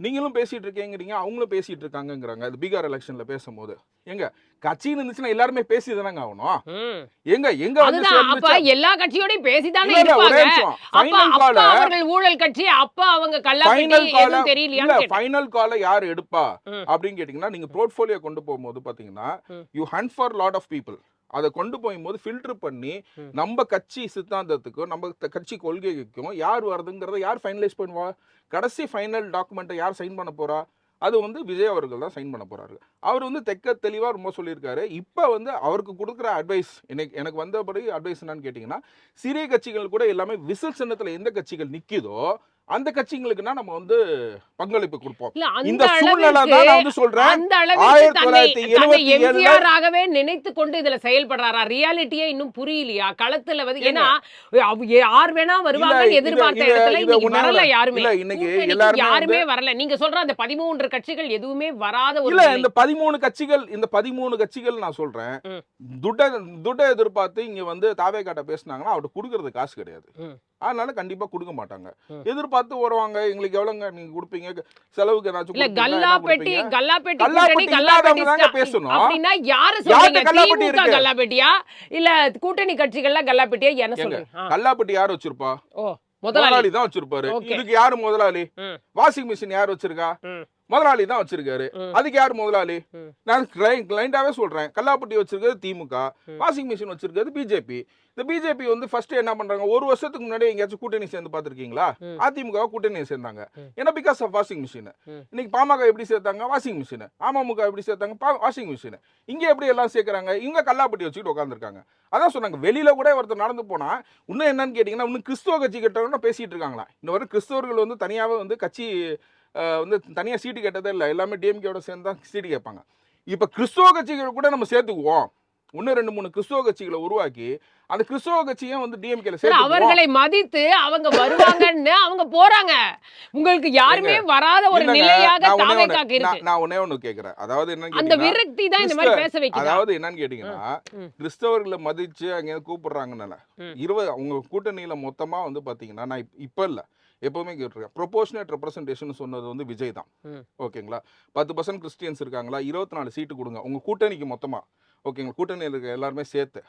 நீங்களும் பேசிட்டு இருக்கீங்கிறீங்க, அவங்களும் பேசிட்டு இருக்காங்கிறாங்க. அது பீகார் எலெக்ஷன்ல பேசும்போது எங்க கட்சின்னு இருந்துச்சுன்னா எல்லாருமே பேசி தானங்க ஆகணும். எங்க வந்து எல்லா கட்சியோடையும் பேசிதானே இருப்பாங்க. அப்ப அவர்கள் ஊழல் கட்சி, அப்ப அவங்க கல்லாப்பட்டி தெரியலையா? ஃபைனல் கால யார் எடுப்பா அப்படின்னு கேட்டீங்கன்னா, நீங்க போர்ட்ஃபோலியோ கொண்டு போகும்போது பாத்தீங்கன்னா you hunt for lot of people. அதை கொண்டு போகும்போது ஃபில்டர் பண்ணி நம்ம கட்சி சித்தாந்தத்துக்கும் நம்ம கட்சி கொள்கைக்கும் யார் வருதுங்கிறத யார் ஃபைனலைஸ் பண்ணுவா? கடைசி ஃபைனல் டாக்குமெண்ட்டை யார் சைன் பண்ண போறா? அது வந்து விஜய் அவர்கள் தான் சைன் பண்ண போறாரு. அவர் வந்து தெளிவாக ரொம்ப சொல்லியிருக்காரு. இப்போ வந்து அவருக்கு கொடுக்குற அட்வைஸ் எனக்கு வந்தபடி அட்வைஸ் என்னன்னு கேட்டிங்கன்னா, சிறிய கட்சிகள் கூட எல்லாமே விசில் சின்னத்தில் எந்த கட்சிகள் நிற்கிதோ அந்த கட்சிகளுக்குன்னா நம்ம வந்து பங்களிப்பு கொடுப்போம். இந்த சூழ்நிலை தான் நான் வந்து சொல்றேன். 1977 நினைத்து கொண்டு இதுல செயல்படுறாரா? ரியாலிட்டியே இன்னும் புரியலையா? களத்துல வந்து ஏன்னா யார் வேணா வருவாங்க எதிர்பார்த்த இடத்துல இன்னைக்கு வரல. யாருமே யாருமே வரல. நீங்க சொல்ற அந்த 13 கட்சிகள் எதுவுமே வராத ஒரு இல்ல. இந்த 13 கட்சிகள் நான் சொல்றேன், துட்ட எதிர்பார்த்து இங்க வந்து தாவே காட்ட பேசினாங்கன்னா அவர்கிட்ட கொடுக்கறது காசு கிடையாது. அதனால கண்டிப்பா கொடுக்க மாட்டாங்க. எதிர்பார்த்து வருவாங்க, எங்களுக்கு எவ்வளவுங்க நீங்க கொடுப்பீங்க, செலவுக்கு ஏதாச்சும் இல்ல கல்லாப்பேட்டி பேசணும் அப்படின்னா யாரு சொல்றீங்க? கல்லாப்பேட்டியா இல்ல கூட்டணி கட்சிகள்லாம் கல்லாப்பேட்டியா? என்ன சொல்றீங்க? கல்லாப்பேட்டி யார் வச்சிருப்பா? முதலாளி தான் வச்சிருப்பாரு. இதுக்கு யாரு முதலாளி? வாஷிங் மிஷின் யார் வச்சிருக்கா? முதலாளி தான் வச்சிருக்காரு. அதுக்கு யார் முதலாளி? நான் கிளைண்டாவே சொல்றேன், கல்லாப்பட்டி வச்சிருக்கிறது திமுக, வாஷிங் மிஷின் வச்சிருக்கிறது பிஜேபி. இந்த பிஜேபி வந்து ஃபர்ஸ்ட் என்ன பண்றாங்க, ஒரு வருஷத்துக்கு முன்னாடி எங்கேயாச்சும் கூட்டணி சேர்ந்து பாத்திருக்கீங்களா? அதிமுக கூட்டணி சேர்ந்தாங்க. ஏன்னா பிகாஸ் ஆஃப் வாஷிங் மிஷின். இன்னைக்கு பாமக எப்படி சேர்த்தாங்க? Washing machine. அமமுக எப்படி சேர்த்தாங்க? Washing machine. இங்க எப்படி எல்லாம் சேர்க்கறாங்க? இவங்க கல்லாப்பட்டி வச்சுக்கிட்டு உட்காந்துருக்காங்க. அதான் சொன்னாங்க, வெளியில கூட ஒருத்தர் நடந்து போனா இன்னும் என்னன்னு கேட்டீங்கன்னா, இன்னும் கிறிஸ்துவ கட்சி கிட்ட பேசிட்டு இருக்காங்களா? இந்த வரை கிறிஸ்தவர்கள் வந்து தனியாவே வந்து கட்சி வந்து தனியா சீட்டு கேட்டதே இல்லை. எல்லாமே டிஎம்கேவோட சேர்ந்து தான் சீட்டு கேட்பாங்க. இப்ப கிறிஸ்துவ கட்சிகள் கூட நம்ம சேர்த்துக்குவோம். 1-2-3 கிறிஸ்துவ கட்சிகளை உருவாக்கி அந்த கிறிஸ்துவ கட்சியும் வந்து டிஎம்கேல சேர்த்து அவர்களை மதித்து அவங்க வருவாங்கன்னு அவங்க போறாங்க. உங்களுக்கு யாருமே வராத ஒரு நிலையாக தாவேகாக்கு இருக்கு. நான் ஒண்ணே கேக்குறேன். அதாவது என்னன்னு அந்த விரக்தி தான் இந்த மாதிரி பேச வைக்குது. அதாவது என்னன்னு கேட்டீங்கன்னா, கிறிஸ்தவர்களை மதிச்சு அங்க கூப்பிடுறாங்கன்னு 20 உங்க கூட்டணியில மொத்தமா வந்து பாத்தீங்கன்னா, நான் இப்ப இல்ல எப்பவுமே கேட்டிருக்கேன், ப்ரொபோர்ஷனேட் ரெப்ரசன்டேஷன் சொன்னது வந்து விஜய் தான். ஓகேங்களா? 10% கிறிஸ்டியன்ஸ் இருக்காங்களா, 24 சீட்டு கொடுங்க உங்க கூட்டணிக்கு மொத்தமா. ஓகேங்களா? கூட்டணியில் இருக்க எல்லாருமே சேர்த்து.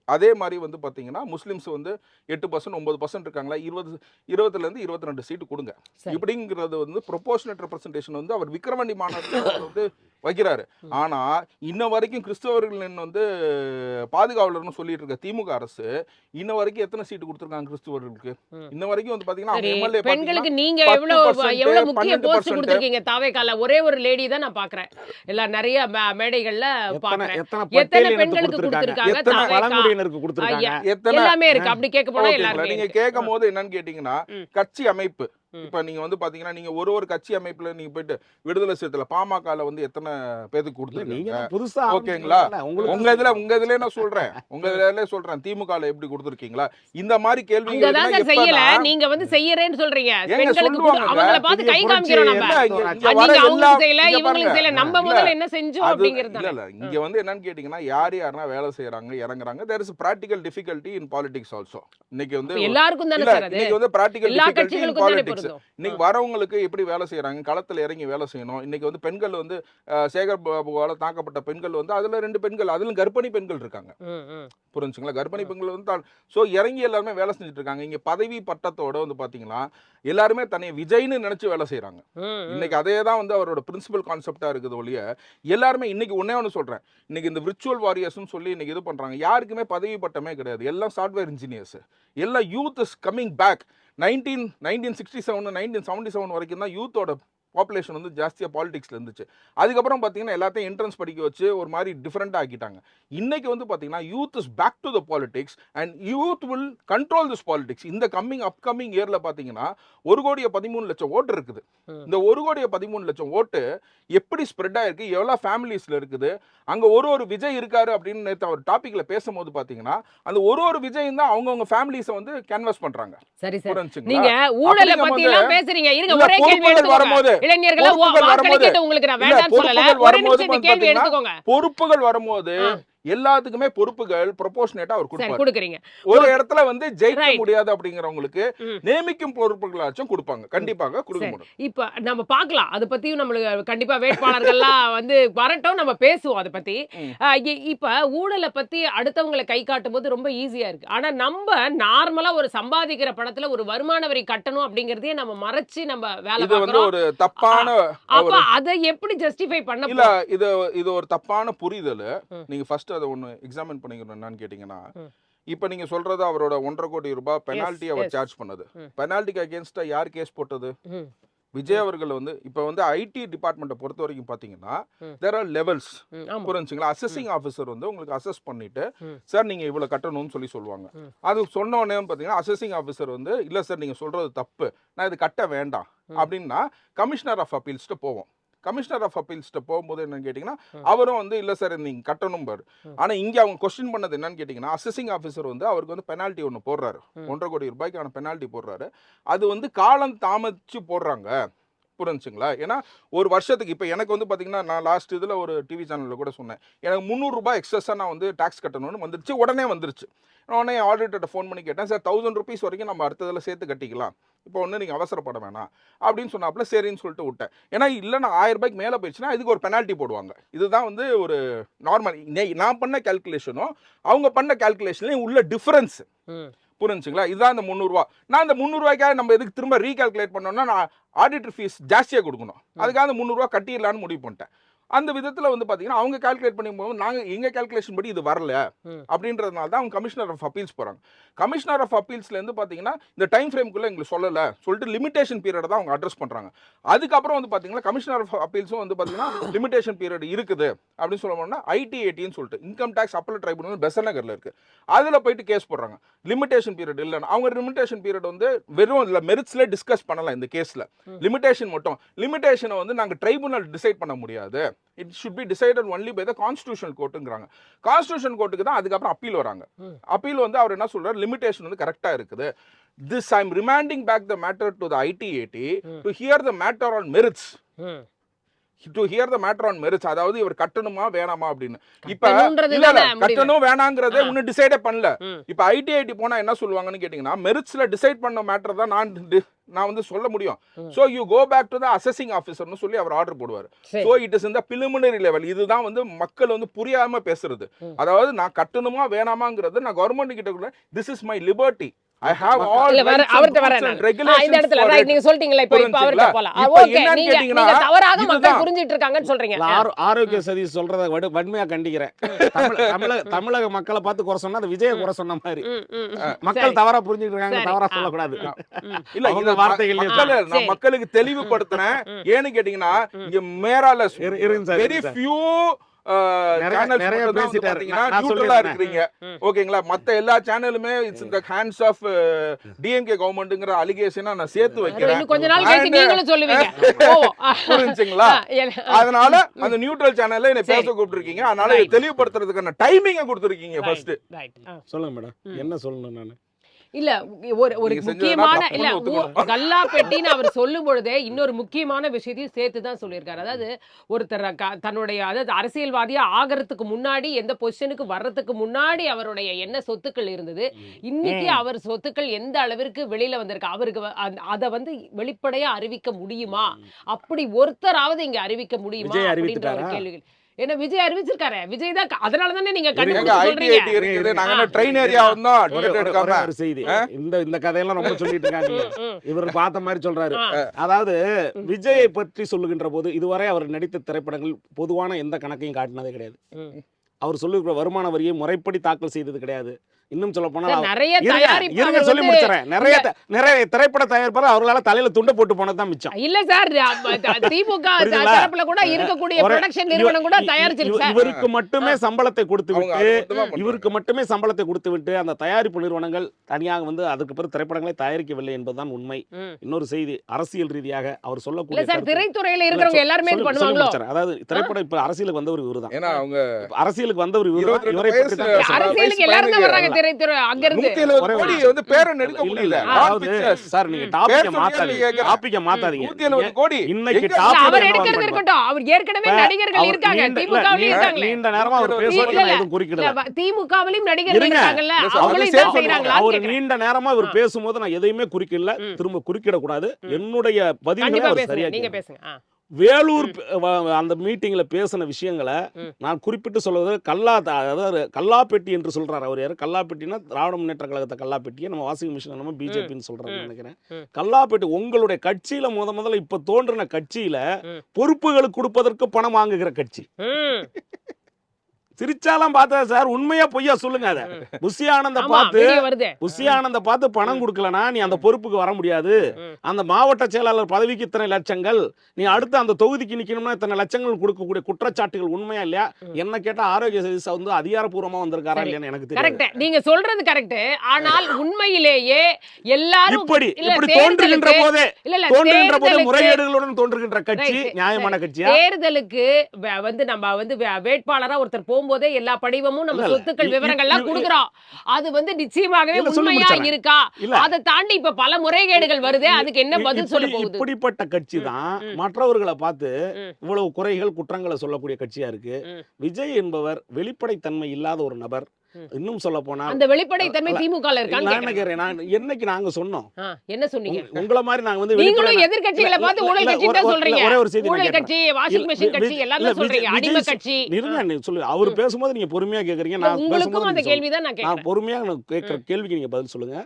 அதே மாதிரி வந்து பார்த்தீங்கன்னா முஸ்லிம்ஸ் வந்து 8% 9% இருக்காங்களா, 20-லேருந்து 22 சீட்டு கொடுங்க. இப்படிங்கிறது வந்து ப்ரொபோர்ஷனேட் ரெப்ரசன்டேஷன் வந்து அவர் விக்ரவாண்டி மாநாட்டில் வந்து வைக்கிறாரு. ஆனா இன்ன வரைக்கும் கிறிஸ்தவர்கள் வந்து பாதுகாவலர்னு சொல்லிட்டு இருக்க திமுக அரசு இன்ன வரைக்கும் எத்தனை சீட்டு கொடுத்திருக்காங்க கிறிஸ்தவர்களுக்கு? இன்ன வரைக்கும் வந்து பாத்தீங்கன்னா எம்எல்ஏ பெண்களுக்கு நீங்க எவ்வளவு முக்கிய போஸ்ட் கொடுத்திருக்கீங்க தாவேகால? ஒரே ஒரு லேடி தான் நான் பாக்குறேன். எல்லா நிறைய மேடைகள்ல பாக்குறேன். எத்தனை பெண்களுக்கு கொடுத்திருக்காங்க? பழங்குடியினருக்கு கொடுத்திருக்காங்க. எல்லாமே இருக்கு. அப்படி கேட்க போனா எல்லாரும் நீங்க கேட்கும்போது என்னன்னு கேட்டீங்கன்னா, கட்சி அமைப்பு இப்ப நீங்க வந்து பாத்தீங்கன்னா, நீங்க ஒரு கட்சி அமைப்புல நீங்க போயிட்டு விடுதலை சிறுத்தைல பாமகல வந்து எத்தனை பேருக்கு கொடுத்துருக்கீங்க? ஓகேங்களா? உங்க இதுல நான் சொல்றேன், உங்க இதுல சொல்றேன், திமுகல எப்படி கொடுத்துருக்கீங்களா? இந்த மாதிரி கேள்விகள் செய்யல. நீங்க வந்து செய்யறேன்னு சொல்றீங்க. பெண்களுக்கு அவங்கள பார்த்து கை காமிக்கிறோம் நம்ம. நீங்க அவங்களுக்கு செய்யல, இவங்களுக்கு செய்யல, நம்ம முதல்ல என்ன செஞ்சோம் அப்படிங்கிறது இல்ல. இங்க வந்து என்னன்னு கேட்டீங்கன்னா, யாருன்னா வேலை செய்யறாங்க, இறங்குறாங்க. there is practical difficulty in politics also. இன்னைக்கு வந்து எல்லாருக்கும் தான சார் அது. இன்னைக்கு வந்து practical difficulty in politics. இன்னைக்கு வரவங்களுக்கு எப்படி வேலை செய்யறாங்க, களத்துல இறங்கி வேலை செய்யணும். இன்னைக்கு வந்து பெண்கள் வந்து சேகர் பாபுவால தாக்கப்பட்ட பெண்கள் வந்து அதுல 2 பெண்கள், அதுல கர்ப்பிணி பெண்கள் இருக்காங்க. புரிஞ்சுங்களா? கர்ப்பிணி பெண்கள் வந்து சோ இறங்கி எல்லாருமே வேலை செஞ்சுட்டு இருக்காங்க. இங்க பதவி பட்டத்தோட வந்து பாத்தீங்கன்னா எல்லாருமே தன்னை விஜய்னு நினைச்சு வேலை செய்யறாங்க. இன்னைக்கு அதே தான் வந்து அவரோட பிரின்சிபல் கான்செப்டா இருக்குது ஒழிய எல்லாருமே இன்னைக்கு ஒண்ணே சொல்றேன், இன்னைக்கு இந்த விர்ச்சுவல் வாரியர்ஸ்னு சொல்லி இன்னைக்கு இது பண்றாங்க. யாருக்குமே பதவி பட்டமே கிடையாது. எல்லாம் சாஃப்ட்வேர் இன்ஜினியர்ஸ். எல்லாம் யூத் இஸ் கமிங் பேக். 1967 1977 வரைக்கும் தான் யூத்தோட பாப்புலேஷன் வந்து ஜாஸ்தியாக பாலிடிக்ஸில் இருந்துச்சு. அதுக்கப்புறம் பார்த்தீங்கன்னா எல்லாத்தையும் என்ட்ரன்ஸ் படிக்க வச்சு ஒரு மாதிரி டிஃப்ரெண்ட்டாக ஆக்கிட்டாங்க. இன்னைக்கு வந்து பார்த்தீங்கன்னா youth is back to the politics and youth will control this politics. இந்த அப்கமிங் இயரில் பார்த்தீங்கன்னா 1,13,00,000 ஓட்டு இருக்குது. இந்த 1,13,00,000 ஓட்டு எப்படி ஸ்ப்ரெட் ஆயிருக்கு, எவ்வளோ ஃபேமிலிஸில் இருக்குது, அங்கே ஒரு விஜய் இருக்காரு அப்படின்னு நேற்று அவர் டாப்பிக்கில் பேசும்போது பார்த்தீங்கன்னா அந்த ஒரு விஜயும் தான் அவங்கவுங்க ஃபேமிலிஸை வந்து கேன்வாஸ் பண்ணுறாங்க. சரி சார், புரிஞ்சுங்களா? நீங்க ஊழலை பத்தி எல்லாம் பேசுறீங்க. இருங்க, ஒரே கேள்வி எடுத்துக்கோங்க. இளைஞர்களா வாக்களிக்கட்டும், உங்களுக்கு நான் வேண்டாம்னு சொல்லல. ஒரு நிமிஷம் இந்த கேள்வி எடுத்துக்கோங்க. பொறுப்புகள் வரும்போது எல்லாத்துக்குமே பொறுப்புகள் ப்ரொபோர்ஷனேட்டா அவர் சரி, கொடுப்பாரு. கொடுக்குறீங்க. ஒரு இடத்துல வந்து ஜெயிக்க Right. முடியாது அப்படிங்கிறவங்களுக்கு நியமிக்கும் பொறுப்புகளாச்சும் கொடுப்பாங்க. கண்டிப்பாக கொடுக்க சரி. முடியும். இப்ப நம்ம பார்க்கலாம், அதை பத்தியும் நம்மளுக்கு கண்டிப்பா வேட்பாளர்கள்லாம் வந்து வரட்டும், நம்ம பேசுவோம் அதை பத்தி. இப்ப ஊழலை பத்தி அடுத்தவங்களை கை காட்டும் போது ரொம்ப ஈஸியா இருக்கு. ஆனா நம்ம நார்மலா ஒரு சம்பாதிக்கிற பணத்துல ஒரு வருமான வரி கட்டணும் அப்படிங்கறதையே நம்ம மறைச்சு நம்ம வேலை இது வந்து பார்க்கறோம். ஒரு தப்பான அப்ப அதை எப்படி ஜஸ்டிஃபை பண்ண இல்ல போறோம்? இது ஒரு தப்பான புரிதல். நீங்க ஃபர்ஸ்ட் அதை ஒண்ணு எக்ஸாமின் பண்ணிக்கணும். என்னன்னு கேட்டீங்கன்னா, இப்ப நீங்க சொல்றது அவரோட 1.5 கோடி ரூபாய் பெனால்ட்டி அவர் சார்ஜ் பண்ணது. பெனால்ட்டிக்கு அகேன்ஸ்டா யார் கேஸ் போட்டது? விஜய் அவர்கள் வந்து இப்ப வந்து ஐடி டிபார்ட்மெண்ட்டை பொறுத்த வரைக்கும் பாத்தீங்கன்னா தேர் ஆர் லெவல்ஸ். புரிஞ்சுங்களா? அசஸிங் ஆஃபீஸர் வந்து உங்களுக்கு அசஸ் பண்ணிட்டு சார் நீங்க இவ்வளவு கட்டணும்னு சொல்லுவாங்க. அது சொன்ன உடனே பாத்தீங்கன்னா அசஸிங் ஆஃபீஸர் வந்து இல்ல சார் நீங்க சொல்றது தப்பு, நான் இது கட்ட வேண்டாம் அப்படின்னா கமிஷனர் ஆஃப் அப்பீல்ஸ்ட்டு போவோம். கமிஷனர் ஆஃப் அப்பீல்ஸ்ட்ட போகும்போது என்னன்னு கேட்டிங்கன்னா அவரும் வந்து இல்லை சார் நீங்கள் கட்டணும் பாரு. ஆனால் இங்கே அவங்க கொஸ்டின் பண்ணது என்னன்னு கேட்டிங்கன்னா அசஸிங் ஆஃபீஸர் வந்து அவருக்கு வந்து பெனால்ட்டி ஒன்று போடுறாரு. 1.5 கோடி ரூபாய்க்கான பெனால்ட்டி போடுறாரு. அது வந்து காலம் தாமதிச்சு போடுறாங்க. புரிஞ்சுங்களா? ஏன்னா ஒரு வருஷத்துக்கு இப்போ எனக்கு வந்து பார்த்தீங்கன்னா நான் லாஸ்ட் இதில் ஒரு டிவி சேனலில் கூட சொன்னேன், எனக்கு 300 ரூபாய் எக்ஸஸாக நான் வந்து டேக்ஸ் கட்டணும்னு வந்துருச்சு. உடனே வந்துருச்சு. உடனே ஆடிட்டர்கிட்ட ஃபோன் பண்ணி கேட்டேன், சார் 1000 ருபீஸ் வரைக்கும் நம்ம அடுத்ததில் சேர்த்து கட்டிக்கலாம், இப்போ ஒன்று நீங்கள் அவசரப்பட வேணாம் அப்படின்னு சொன்னாப்புல சரின்னு சொல்லிட்டு விட்டேன். ஏன்னா இல்லை நான் 1000 ரூபாய்க்கு மேலே போயிடுச்சுன்னா இதுக்கு ஒரு பெனால்ட்டி போடுவாங்க. இதுதான் வந்து ஒரு நார்மல் நான் பண்ண கேல்குலேஷனும் அவங்க பண்ண கேல்குலேஷன்லையும் உள்ள டிஃபரன்ஸ். புரிஞ்சுங்களா? இதுதான் இந்த 300 ரூபா. நான் இந்த 300 ரூபாய்க்காக நம்ம எதுக்கு திரும்ப ரீகால்குலேட் பண்ணோம்னா நான் ஆடிட்டர் ஃபீஸ் ஜாஸ்தியாக கொடுக்கணும். அதுக்காக அந்த 300 ரூபா கட்டிடலான்னு முடிவு பண்ணிட்டேன். அந்த விதத்தில் வந்து பார்த்தீங்கன்னா அவங்க கால்குலேட் பண்ணும்போது நாங்கள் எங்கள் கால்குலேஷன் படி இது வரல அப்படின்றதுனால தான் அவங்க கமிஷனர் ஆஃப் அப்பீல்ஸ் போகிறாங்க. கமிஷனர் ஆஃப் அப்பீல்ஸ்லேருந்து பார்த்தீங்கன்னா இந்த டைம் ஃப்ரேம்குள்ளே எங்களுக்கு சொல்லலை சொல்லிட்டு லிமிடேஷன் பீரியட் தான் அவங்க அட்ரஸ் பண்ணுறாங்க. அதுக்கப்புறம் வந்து பார்த்தீங்கன்னா கமிஷனர் ஆஃப் அப்பீல்ஸும் வந்து பார்த்தீங்கன்னா லிமிடேஷன் பீரியட் இருக்குது அப்படின்னு சொல்லணும்னா ITATன்னு சொல்லிட்டு இன்கம் டேக்ஸ் அப்பீல் ட்ரைபுனல் பெசநகரில் இருக்குது. அதில் போயிட்டு கேஸ் போடுறாங்க. லிமிடேஷன் பீரியட் இல்லைன்னா அவங்க லிமிடேஷன் பீரியட் வந்து வெறும் இல்லை மெரிட்ஸில் டிஸ்கஸ் பண்ணலாம். இந்த கேஸில் லிமிடேஷன் மட்டும் லிமிடேஷனை வந்து நாங்கள் ட்ரைபுனல் டிசைட் பண்ண முடியாது. It should be decided only by the constitutional courtங்கறாங்க. கான்ஸ்டிடியூஷன் கோர்ட்டுக்கு தான் அதுக்கப்புறம் அப்பீல் வராங்க. அப்பீல் வந்து அவர் என்ன சொல்றாரு, லிமிடேஷன் வந்து கரெக்டா இருக்குது. This I am remanding back the matter to the ITAT to hear the matter on merits. to hear the matter on merits. அதாவது இவர் கட்டணுமா வேணாமா அப்படின்னு. இப்ப இல்ல கட்டணும் வேணாங்கறதே இன்னும் டிசைடே பண்ணல. இப்ப ITAT போனா என்ன சொல்லுவாங்கன்னு கேட்டிங்கனா மெரிட்ஸ்ல டிசைட் பண்ண மேட்டர் தான் நான் வந்து சொல்ல முடியும். So you go back to the assessing officer னு சொல்லி அவர் ஆர்டர் போடுவார். So it is in the preliminary level. இதுதான் வந்து மக்கள் வந்து புரியாம பேசுறது. அதாவது நான் கட்டணுமா வேணாமாங்கறது நான் கவர்மெண்ட் கிட்ட கூட this is my liberty. I have all and regulations. இந்த இடத்துல ரைட் நீங்க சொல்லிட்டீங்களா, இப்போ அவர்ட்ட போலாம். ஓகே, நீங்க தவறாக மக்கள் புரிஞ்சிட்டு இருக்காங்கன்னு சொல்றீங்க. ஆரோக்கிய சதி சொல்றத வன்மையா கண்டிக்கிறேன். தமிழக மக்களை பார்த்து குறை சொன்னா அது விஜய குறை சொன்ன மாதிரி. மக்கள் தவறா புரிஞ்சிட்டு இருக்காங்க, தவறா சொல்ல கூடாது. இல்ல இந்த வார்த்தைகள் நான் மக்களுக்கு தெளிவுபடுத்துறேன். ஏன்னு கேட்டீங்கன்னா இங்க மேரால very few நிறைய பேசிட்டாரு. ஓகேங்களா? மத்த எல்லா சேனலுமே it's in the hands of DMK கவர்மெண்ட்ங்கற அலிகேஷனை நான் சேர்த்து வைக்கிறேன். கொஞ்ச நாள் கழிச்சு நீங்களும் சொல்லுவீங்க. புரிஞ்சுங்களா? அதனால அந்த நியூட்ரல் சேனல்ல என்ன பேச கூப்பிட்டுருக்கீங்க. அதனால தெளிவுபடுத்துறதுக்கான டைமிங்க கொடுத்துருக்கீங்க. ஃபர்ஸ்ட் சொல்லுங்க மேடம், என்ன சொல்லணும் நான்? இல்ல ஒரு முக்கியமான இல்ல கல்லா பெட்டின்னு அவர் சொல்லும் பொழுதே இன்னொரு முக்கியமான விஷயத்தையும் சேர்த்து தான் சொல்லியிருக்காரு. அதாவது ஒருத்தர் தன்னுடைய அதாவது அரசியல்வாதியா ஆகிறதுக்கு முன்னாடி எந்த பொசிஷனுக்கு வர்றதுக்கு முன்னாடி அவருடைய என்ன சொத்துக்கள் இருந்தது, இன்னைக்கு அவர் சொத்துக்கள் எந்த அளவிற்கு வெளியில வந்திருக்கு, அவருக்கு அதை வந்து வெளிப்படையா அறிவிக்க முடியுமா, அப்படி ஒருத்தராவது இங்க அறிவிக்க முடியுமா அப்படின்ற ஒரு கேள்விகள். என்ன விஜய் அறிவிச்சிருக்காரு, விஜய் தான். அதனால தானே நீங்க கண்டுபிடிச்சு நாங்க ட்ரெயின் ஏரியா வந்தோம் ஒரு செய்தி. இந்த கதையெல்லாம் ரொம்ப சொல்லிட்டு இருக்காங்க. இவர் பார்த்த மாதிரி சொல்றாரு. அதாவது விஜயை பற்றி சொல்லுகின்ற போது இதுவரை அவர் நடித்த திரைப்படங்கள் பொதுவான எந்த கணக்கையும் காட்டினதே கிடையாது. அவர் சொல்லுகிற வருமான வரியை முறைப்படி தாக்கல் செய்தது கிடையாது. இன்னும் சொல்ல போனா சார், நிறைய இருங்க தயாரிப்பாளர் சொல்லி வந்து முடிச்சிடறேன். நிறைய திரைப்பட தயாரிப்பாளர் அவர்களால தலையில துண்டை போட்டு போனது தான் மிச்சம். இல்ல சார், திமுக புரியுதுங்களா? தரப்புல கூட இருக்கக்கூடிய ஒரே- ப்ரொடக்ஷன் நிறுவனம் கூட தயாரிச்சிருக்கு சார். இவருக்கு மட்டுமே சம்பளத்தை கொடுத்து அவங்க விட்டு அதை மட்டும் தான் பண்றாங்க. இவருக்கு மட்டுமே சம்பளத்தை கொடுத்து விட்டு அந்த தயாரிப்பு நிறுவனங்கள் தனியாக வந்து அதுக்கு பிறகு திரைப்படங்களை தயாரிக்கவில்லை என்பதுதான் உண்மை. ம். இன்னொரு செய்தி, அரசியல் ரீதியாக அவர் இல்ல சொல்லக்கூடிய சார், கருத்து- திரைத்துறையில இருக்கிறவங்க எல்லாருமே இது சொல்லி பண்ணுவாங்களோ? முடிச்சிடறேன். அதாவது திரைப்படம் இப்ப அரசியலுக்கு வந்தவர் இவருதான். ஏன்னா அவங்க அரசியலுக்கு வந்தவர் இவருதான். 22 இவரை பற்றி தான் வயசு பேசணும். அரசியலுக்கு எல்லாரும் தான் வர்றாங்க திரைத்துறை அங்க இருந்து. 170 கோடி வந்து பேரன் எடுக்க இல்ல, முடியல. இல்ல. அதாவது சார், நீங்க டாபிக்க பேர் மாத்தாதீங்க. சொல்லி டாபிக்க மாத்தாதீங்க. 170 கோடி இன்னைக்கு எங்க- இல்ல, டாபிக் அவர் என்ன எடுக்கிறது பண்ணுவாங்க? இருக்கட்டும். அவர் ஏற்கனவே இப்ப நடிகர்கள் அவர் இருக்காங்க. நீண்ட- திமுகவிலும் இல்ல, இருக்காங்களே. நீண்ட நேரமா அவர் பேசுவது இல்ல, நான் எதுவும் குறுக்கிடல. இல்ல, திமுகவிலும் நடிகர்கள் இருங்க. இருக்காங்கல்ல, இல்ல சார், அவங்களும் அதை இதான் சேர்த்து செய்யறாங்களா? அவர் நீண்ட நேரமா இவர் பேசும்போது நான் எதையுமே குறுக்கிடல, திரும்ப குறுக்கிட கூடாது. என்னுடைய பதில்களை கண்டிப்பா அவர் பேசுங்க, சரியா நீங்க கேட்கணும். பேசுங்க. வேலூர் அந்த மீட்டிங்ல பேசின விஷயங்களை நான் குறிப்பிட்டு சொல்வது அதாவது கல்லாப்பெட்டி என்று சொல்றாரு. அவர் யாரு? கல்லாப்பெட்டினா திராவிட முன்னேற்ற கழகத்தை கல்லாப்பெட்டியை நம்ம வாஷிங் மிஷின் நம்ம பிஜேபின்னு சொல்றாருன்னு நினைக்கிறேன். கல்லாப்பெட்டி உங்களுடைய கட்சியில முதல்ல இப்ப தோன்றின கட்சியில பொறுப்புகளுக்கு கொடுப்பதற்கு பணம் வாங்குகிற கட்சி. ம். சிரிச்சாலாம் பார்த்தா சார், உண்மையா பொய்யா சொல்லுங்க. அத புஷி ஆனந்த ஆமா, பார்த்து வீடியோ வருது. புஷி ஆனந்த பார்த்து பணம் கொடுக்கலனா நீ அந்த பொறுப்புக்கு வர முடியாது. அந்த மாவட்ட செயலாளர் பதவிக்கு இத்தனை லட்சங்கள், நீ அடுத்து அந்த தொகுதிக்கு நிக்கணும்னா இத்தனை லட்சங்கள் கொடுக்கக்கூடிய குற்றச்சாட்டுகள் உண்மையா இல்லையா? என்ன கேட்டா ஆரோக்கிய சதீஷ் வந்து அதிகாரப்பூர்வமா வந்திருக்காரா இல்லையான்னு எனக்கு தெரியாது. கரெக்ட், நீங்க சொல்றது கரெக்ட். ஆனால் உண்மையிலேயே எல்லாரும் இப்படி இல்ல, தோன்றுகின்ற போதே தோன்றுகின்ற போதே தேர்தலுக்கு முறைகேடுகளுடன் தோன்றுகின்ற கட்சி Right. நியாயமான கட்சியா? தேர்தலுக்கு வந்து நம்ம வந்து வேட்பாளரா ஒருத்தர் போகும்போதே எல்லா படிவமும் நம்ம இல்ல, சொத்துக்கள் விவரங்கள்லாம் கொடுக்குறோம். அது வந்து நிச்சயமாகவே இல்ல, சொல்லி உண்மையா முடிச்சிடுறேன். இருக்கா? இல்ல. அதை தாண்டி இப்ப பல முறைகேடுகள் வருது. அதுக்கு என்ன பதில் சொல்ல போகுது? இப்படிப்பட்ட கட்சி தான் மற்றவர்களை பார்த்து இவ்வளவு குறைகள் குற்றங்களை சொல்லக்கூடிய கட்சியா இருக்கு. விஜய் என்பவர் வெளிப்படைத்தன்மை இல்லாத ஒரு நபர். இன்னும் சொல்ல போனா அந்த வெளிப்படைத்தன்மை திமுகல இருக்கான்னு நான் நினைக்கிறேன், என்னைக்கு நாங்க சொன்னோம் என்ன சொன்னீங்க? உங்களை மாதிரி நாங்க வந்து நீங்களும் எதிர்க்கட்சிகளை பார்த்து ஊழல் கட்சி தான் சொல்றீங்க. ஒரே ஒரு செய்தி ஊழல் கட்சி, வாஷிங் மெஷின் கட்சி எல்லாமே சொல்றீங்க. அடிமை கட்சி. இருங்க, நீ சொல்லு. அவர் பேசும்போது நீங்க பொறுமையா கேக்குறீங்க. நான் உங்களுக்கும் பேசும்போது அந்த நீங்க கேள்விதான் நான் சொல்லுங்க. நான் கேக்குறேன். பொறுமையா கேட்கிற கேள்விக்கு நீங்க பதில் சொல்லுங்க.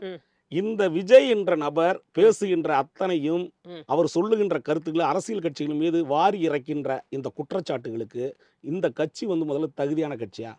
இந்த விஜய் என்ற நபர் பேசுகின்ற அத்தனையும் அவர் சொல்லுகின்ற கருத்துக்களை அரசியல் கட்சிகள் மீது வாரி இறக்கின்ற இந்த குற்றச்சாட்டுகளுக்கு இந்த கட்சி வந்து முதல்ல தகுதியான கட்சியா?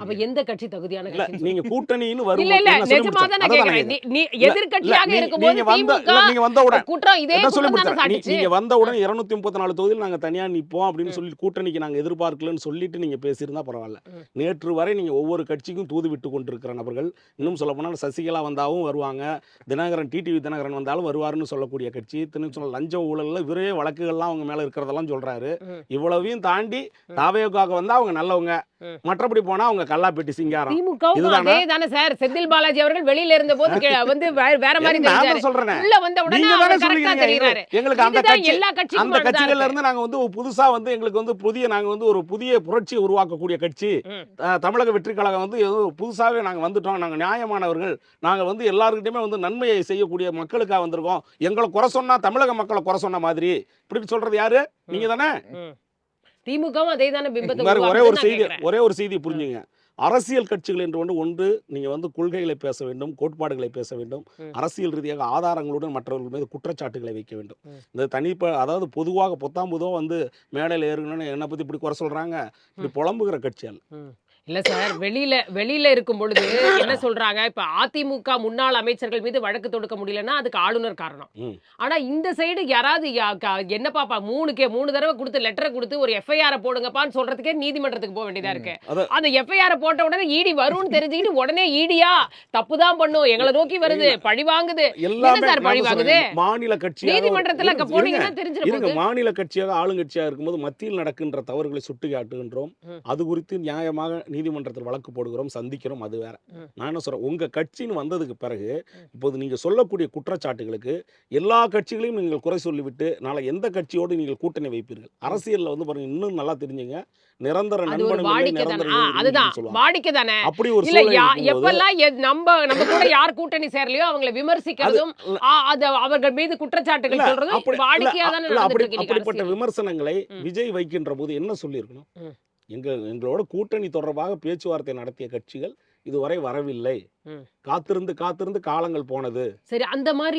அப்ப எந்த கட்சி தகுதியான இல்ல, கட்சி? நீங்க கூட்டணின்னு இல்ல வரும்போது இல்ல, என்ன சொல்லி நிஜமா தான் நான் முடிச்சேன். கேக்குறேன். நீ இல்ல, எதிர்க்கட்சியாக இல்ல, இருக்கும்போது நீங்க வந்த திமுக இல்ல, நீங்க வந்த உடனே குற்றம் இதே என்ன சொல்லி குற்றம் தானே முடிச்சேன். சாட்டுச்சு. நீங்க வந்த உடனே 234 தொகுதியில் நாங்க தனியா நிப்போம் அப்படின்னு சொல்லி கூட்டணிக்கு நாங்க எதிர்பார்க்கலன்னு சொல்லிட்டு நீங்க பேசியிருந்தா பரவாயில்ல. நேற்று வரை நீங்க ஒவ்வொரு கட்சிக்கும் தூது விட்டு கொண்டிருக்கிற நபர்கள். இன்னும் சொல்ல போனா சசிகலா வந்தாவும் வருவாங்க, தினகரன் டிடிவி தினகரன் வந்தாலும் வருவாருன்னு சொல்லக்கூடிய கட்சி. சொன்ன லஞ்ச ஊழல்ல விரே வழக்குகள்லாம் அவங்க மேல இருக்கிறதெல்லாம் சொல்றாரு. இவ்வளவையும் தாண்டி தாவேக்காக வந்தா அவங்க நல்லவங்க, மற்றபடி போனா அவங்க கல்லாப்பெட்டி சிங்காரம். திமுகவும் அதே தானே சார். செந்தில் பாலாஜி அவர்கள் வெளியில இருந்த போது வந்து வேற மாதிரி தெரிஞ்சாரு. சொல்றேன், உள்ள வந்த உடனே நீங்க அவர் தானே கரெக்ட்டா சொல்றீங்க. தெரியுறாரு. எங்களுக்கு அந்த இதுதான் கட்சி எல்லா அந்த கட்சிக்கும் கட்சிகள்ல இருந்து நாங்க வந்து புதுசா வந்து எங்களுக்கு வந்து நாங்க வந்து ஒரு புதிய புரட்சியை உருவாக்கக்கூடிய கட்சி. தமிழக வெற்றி கழகம் வந்து ஏதோ புதுசாவே நாங்க வந்துட்டோம், நாங்க நியாயமானவர்கள், நாங்க வந்து எல்லாருக்கிட்டையுமே வந்து நன்மையை செய்யக்கூடிய மக்களுக்காக வந்திருக்கோம், எங்களை குறை சொன்னா தமிழக மக்களை குறை சொன்ன மாதிரி இப்படி சொல்றது யாரு? நீங்க தானே. திமுகவும் அதே தானே பிம்பத்தை ஒரே ஒரு செய்தி புரிஞ்சுங்க. அரசியல் கட்சிகள் என்று ஒன்று நீங்க வந்து கொள்கைகளை பேச வேண்டும், கோட்பாடுகளை பேச வேண்டும், அரசியல் ரீதியாக ஆதாரங்களுடன் மற்றவர்கள் மீது குற்றச்சாட்டுகளை வைக்க வேண்டும். இந்த அதாவது பொதுவாக பொத்தாம்புதுவா வந்து மேடையில் ஏறுங்கன்னு என்னை பத்தி இப்படி குறை சொல்றாங்க, இப்படி புலம்புகிற கட்சி அல்ல. இல்ல சார், வெளியில இருக்கும் பொழுது என்ன சொல்றாங்க, இப்ப அதிமுக முன்னாள் அமைச்சர்கள் மீது வழக்கு தொடுக்க முடியலன்னா அதுக்கு ஆளுநர் காரணம். ஆனா இந்த சைடு யாராவது என்ன பாப்பா 3 தடவை கொடுத்து லெட்டரை கொடுத்து ஒரு எஃப்ஐஆர் போடுங்கப்பான்னு சொல்றதுக்கே நீதிமன்றத்துக்கு போக வேண்டியதா இருக்கு. அந்த எஃப்ஐஆர் போட்ட உடனே ஈடி வரும்னு தெரிஞ்சுக்கிட்டு உடனே ஈடியா தப்புதான் பண்ணும், எங்களை நோக்கி வருது, பழி வாங்குது. என்ன சார் பழி வாங்குது? மாநில கட்சி நீதிமன்றத்துல போனீங்கன்னா தெரிஞ்சிருக்கும். மாநில கட்சியாக ஆளுங்கட்சியாக இருக்கும்போது மத்தியில் நடக்கின்ற தவறுகளை சுட்டி காட்டுகின்றோம், அது குறித்து நியாயமாக நீதிமன்றத்தில் வழக்கு போடுகிறோம், சந்திக்கிறோம், அது வேற. நான் என்ன சொல்றேன், உங்க கட்சின்னு வந்ததுக்கு பிறகு இப்போது நீங்க சொல்லக்கூடிய குற்றச்சாட்டுகளுக்கு எல்லா கட்சிகளையும் நீங்கள் குறை சொல்லிவிட்டு நாளை எந்த கட்சியோடு நீங்கள் கூட்டணி வைப்பீர்கள்? அரசியல்ல வந்து பாருங்க, இன்னும் நல்லா தெரிஞ்சுங்க, நிரந்தர வாடிக்கைதானே. அப்படி ஒரு எப்பெல்லாம் நம்ம கூட யார் கூட்டணி சேரலையோ அவங்களை விமர்சிக்கிறதும் அவர்கள் மீது குற்றச்சாட்டுகள் சொல்றதும் வாடிக்கையாதானே நடந்துட்டு இருக்கு. அப்படிப்பட்ட விமர்சனங்களை விஜய் வைக்கின்ற போது என்ன சொல்லி இருக்கணும்? எங்களோட கூட்டணி தொடர்பாக பேச்சுவார்த்தை நடத்திய கட்சிகள் இதுவரை வரவில்லை. ம். காத்திருந்து காத்திருந்து காலங்கள் போனது. சரி, அந்த மாதிரி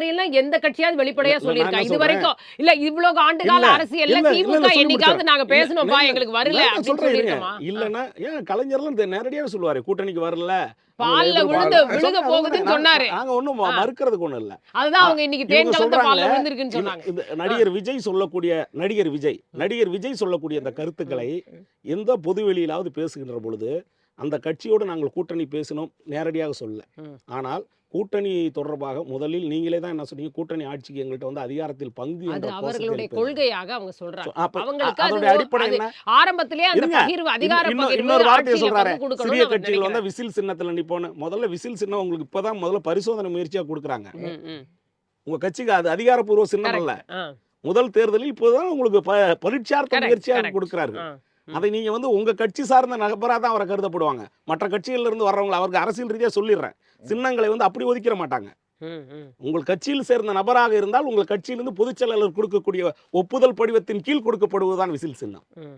எல்லாம் எந்த கட்சியாவது வெளிப்படையா இல்ல, சொல்லியிருக்கா நான் இது சொல்றேன். வரைக்கும்? இல்ல இவ்வளவு ஆண்டு கால இல்ல, அரசியல்ல இல்ல, திமுக சொல்லி என்னைக்காவது முடிச்சேன். நாங்க பேசணும்ப்பா, இல்ல, எங்களுக்கு வரல நான் அப்படின்னு சொல்றேன் இருங்க. சொல்லியிருக்கோமா? இல்லன்னா ஏன் கலைஞர்லாம் நேரடியாவே சொல்லுவாரு, கூட்டணிக்கு வரல. பால்ல விழுக போகுதுன்னு சொன்னாரு. நாங்க ஒண்ணும் ஆ. மறுக்கிறதுக்கு ஒண்ணும் இல்ல. அதுதான் அவங்க இன்னைக்கு தேன் இவங்க கலந்த பால்ல சொல்றாங்களே, விழுந்திருக்குன்னு சொன்னாங்க. இந்த நடிகர் விஜய் சொல்லக்கூடிய நடிகர் விஜய் சொல்லக்கூடிய இந்த கருத்துக்களை எந்த பொதுவெளியிலாவது பேசுகின்ற பொழுது அந்த கட்சியோடு நாங்கள் கூட்டணி பேசினோம் நேரடியாக சொல்ல. ம். ஆனால் கூட்டணி தொடர்பாக முதலில் நீங்களே தான் என்ன சொன்னீங்க, கூட்டணி ஆட்சிக்கு எங்கள்கிட்ட வந்து அதிகாரத்தில் பங்கு அது என்ற அவர்களுடைய கொள்கையாக அவங்க சொல்றாங்க. அவங்களுக்கு அதோட அடிப்படை அது என்ன? ஆரம்பத்திலேயே அந்த இருங்க. பகிர்வு, அதிகார பகிர்வு, இன்னொரு வார்த்தையை ஆட்சியில சொல்றாரு, பங்கு கொடுக்கணும்னு சிறிய அவர் கட்சிகள் வந்து நினைக்கிறாரு. விசில் சின்னத்துல நிப்போன்னு. முதல்ல விசில் சின்னம் உங்களுக்கு இப்பதான் முதல்ல பரிசோதனை முயற்சியா கொடுக்குறாங்க. ம், ம். உங்க கட்சிக்கு அது அதிகாரப்பூர்வ சின்னம் அல்ல. Correct. ஆ. முதல் தேர்தலில் இப்போதான் உங்களுக்கு பரீட்சார்த்த Correct, முயற்சியாக correct. கொடுக்கிறாரு. ஆ. அதை நீங்க வந்து உங்க கட்சி சார்ந்த நபரா தான் அவரை கருதப்படுவாங்க. மற்ற கட்சிகள்ல இருந்து வர்றவங்க அவருக்கு அரசியல் ரீதியா சொல்லிடுறேன், சின்னங்களை வந்து அப்படி ஒதுக்கிற மாட்டாங்க. ம், ம். உங்கள் கட்சியில் சேர்ந்த நபராக இருந்தால் உங்கள் கட்சியிலிருந்து பொதுச் செயலாளர் கொடுக்கக்கூடிய ஒப்புதல் படிவத்தின் கீழ் கொடுக்கப்படுவதுதான் விசில் சின்னம். ம்.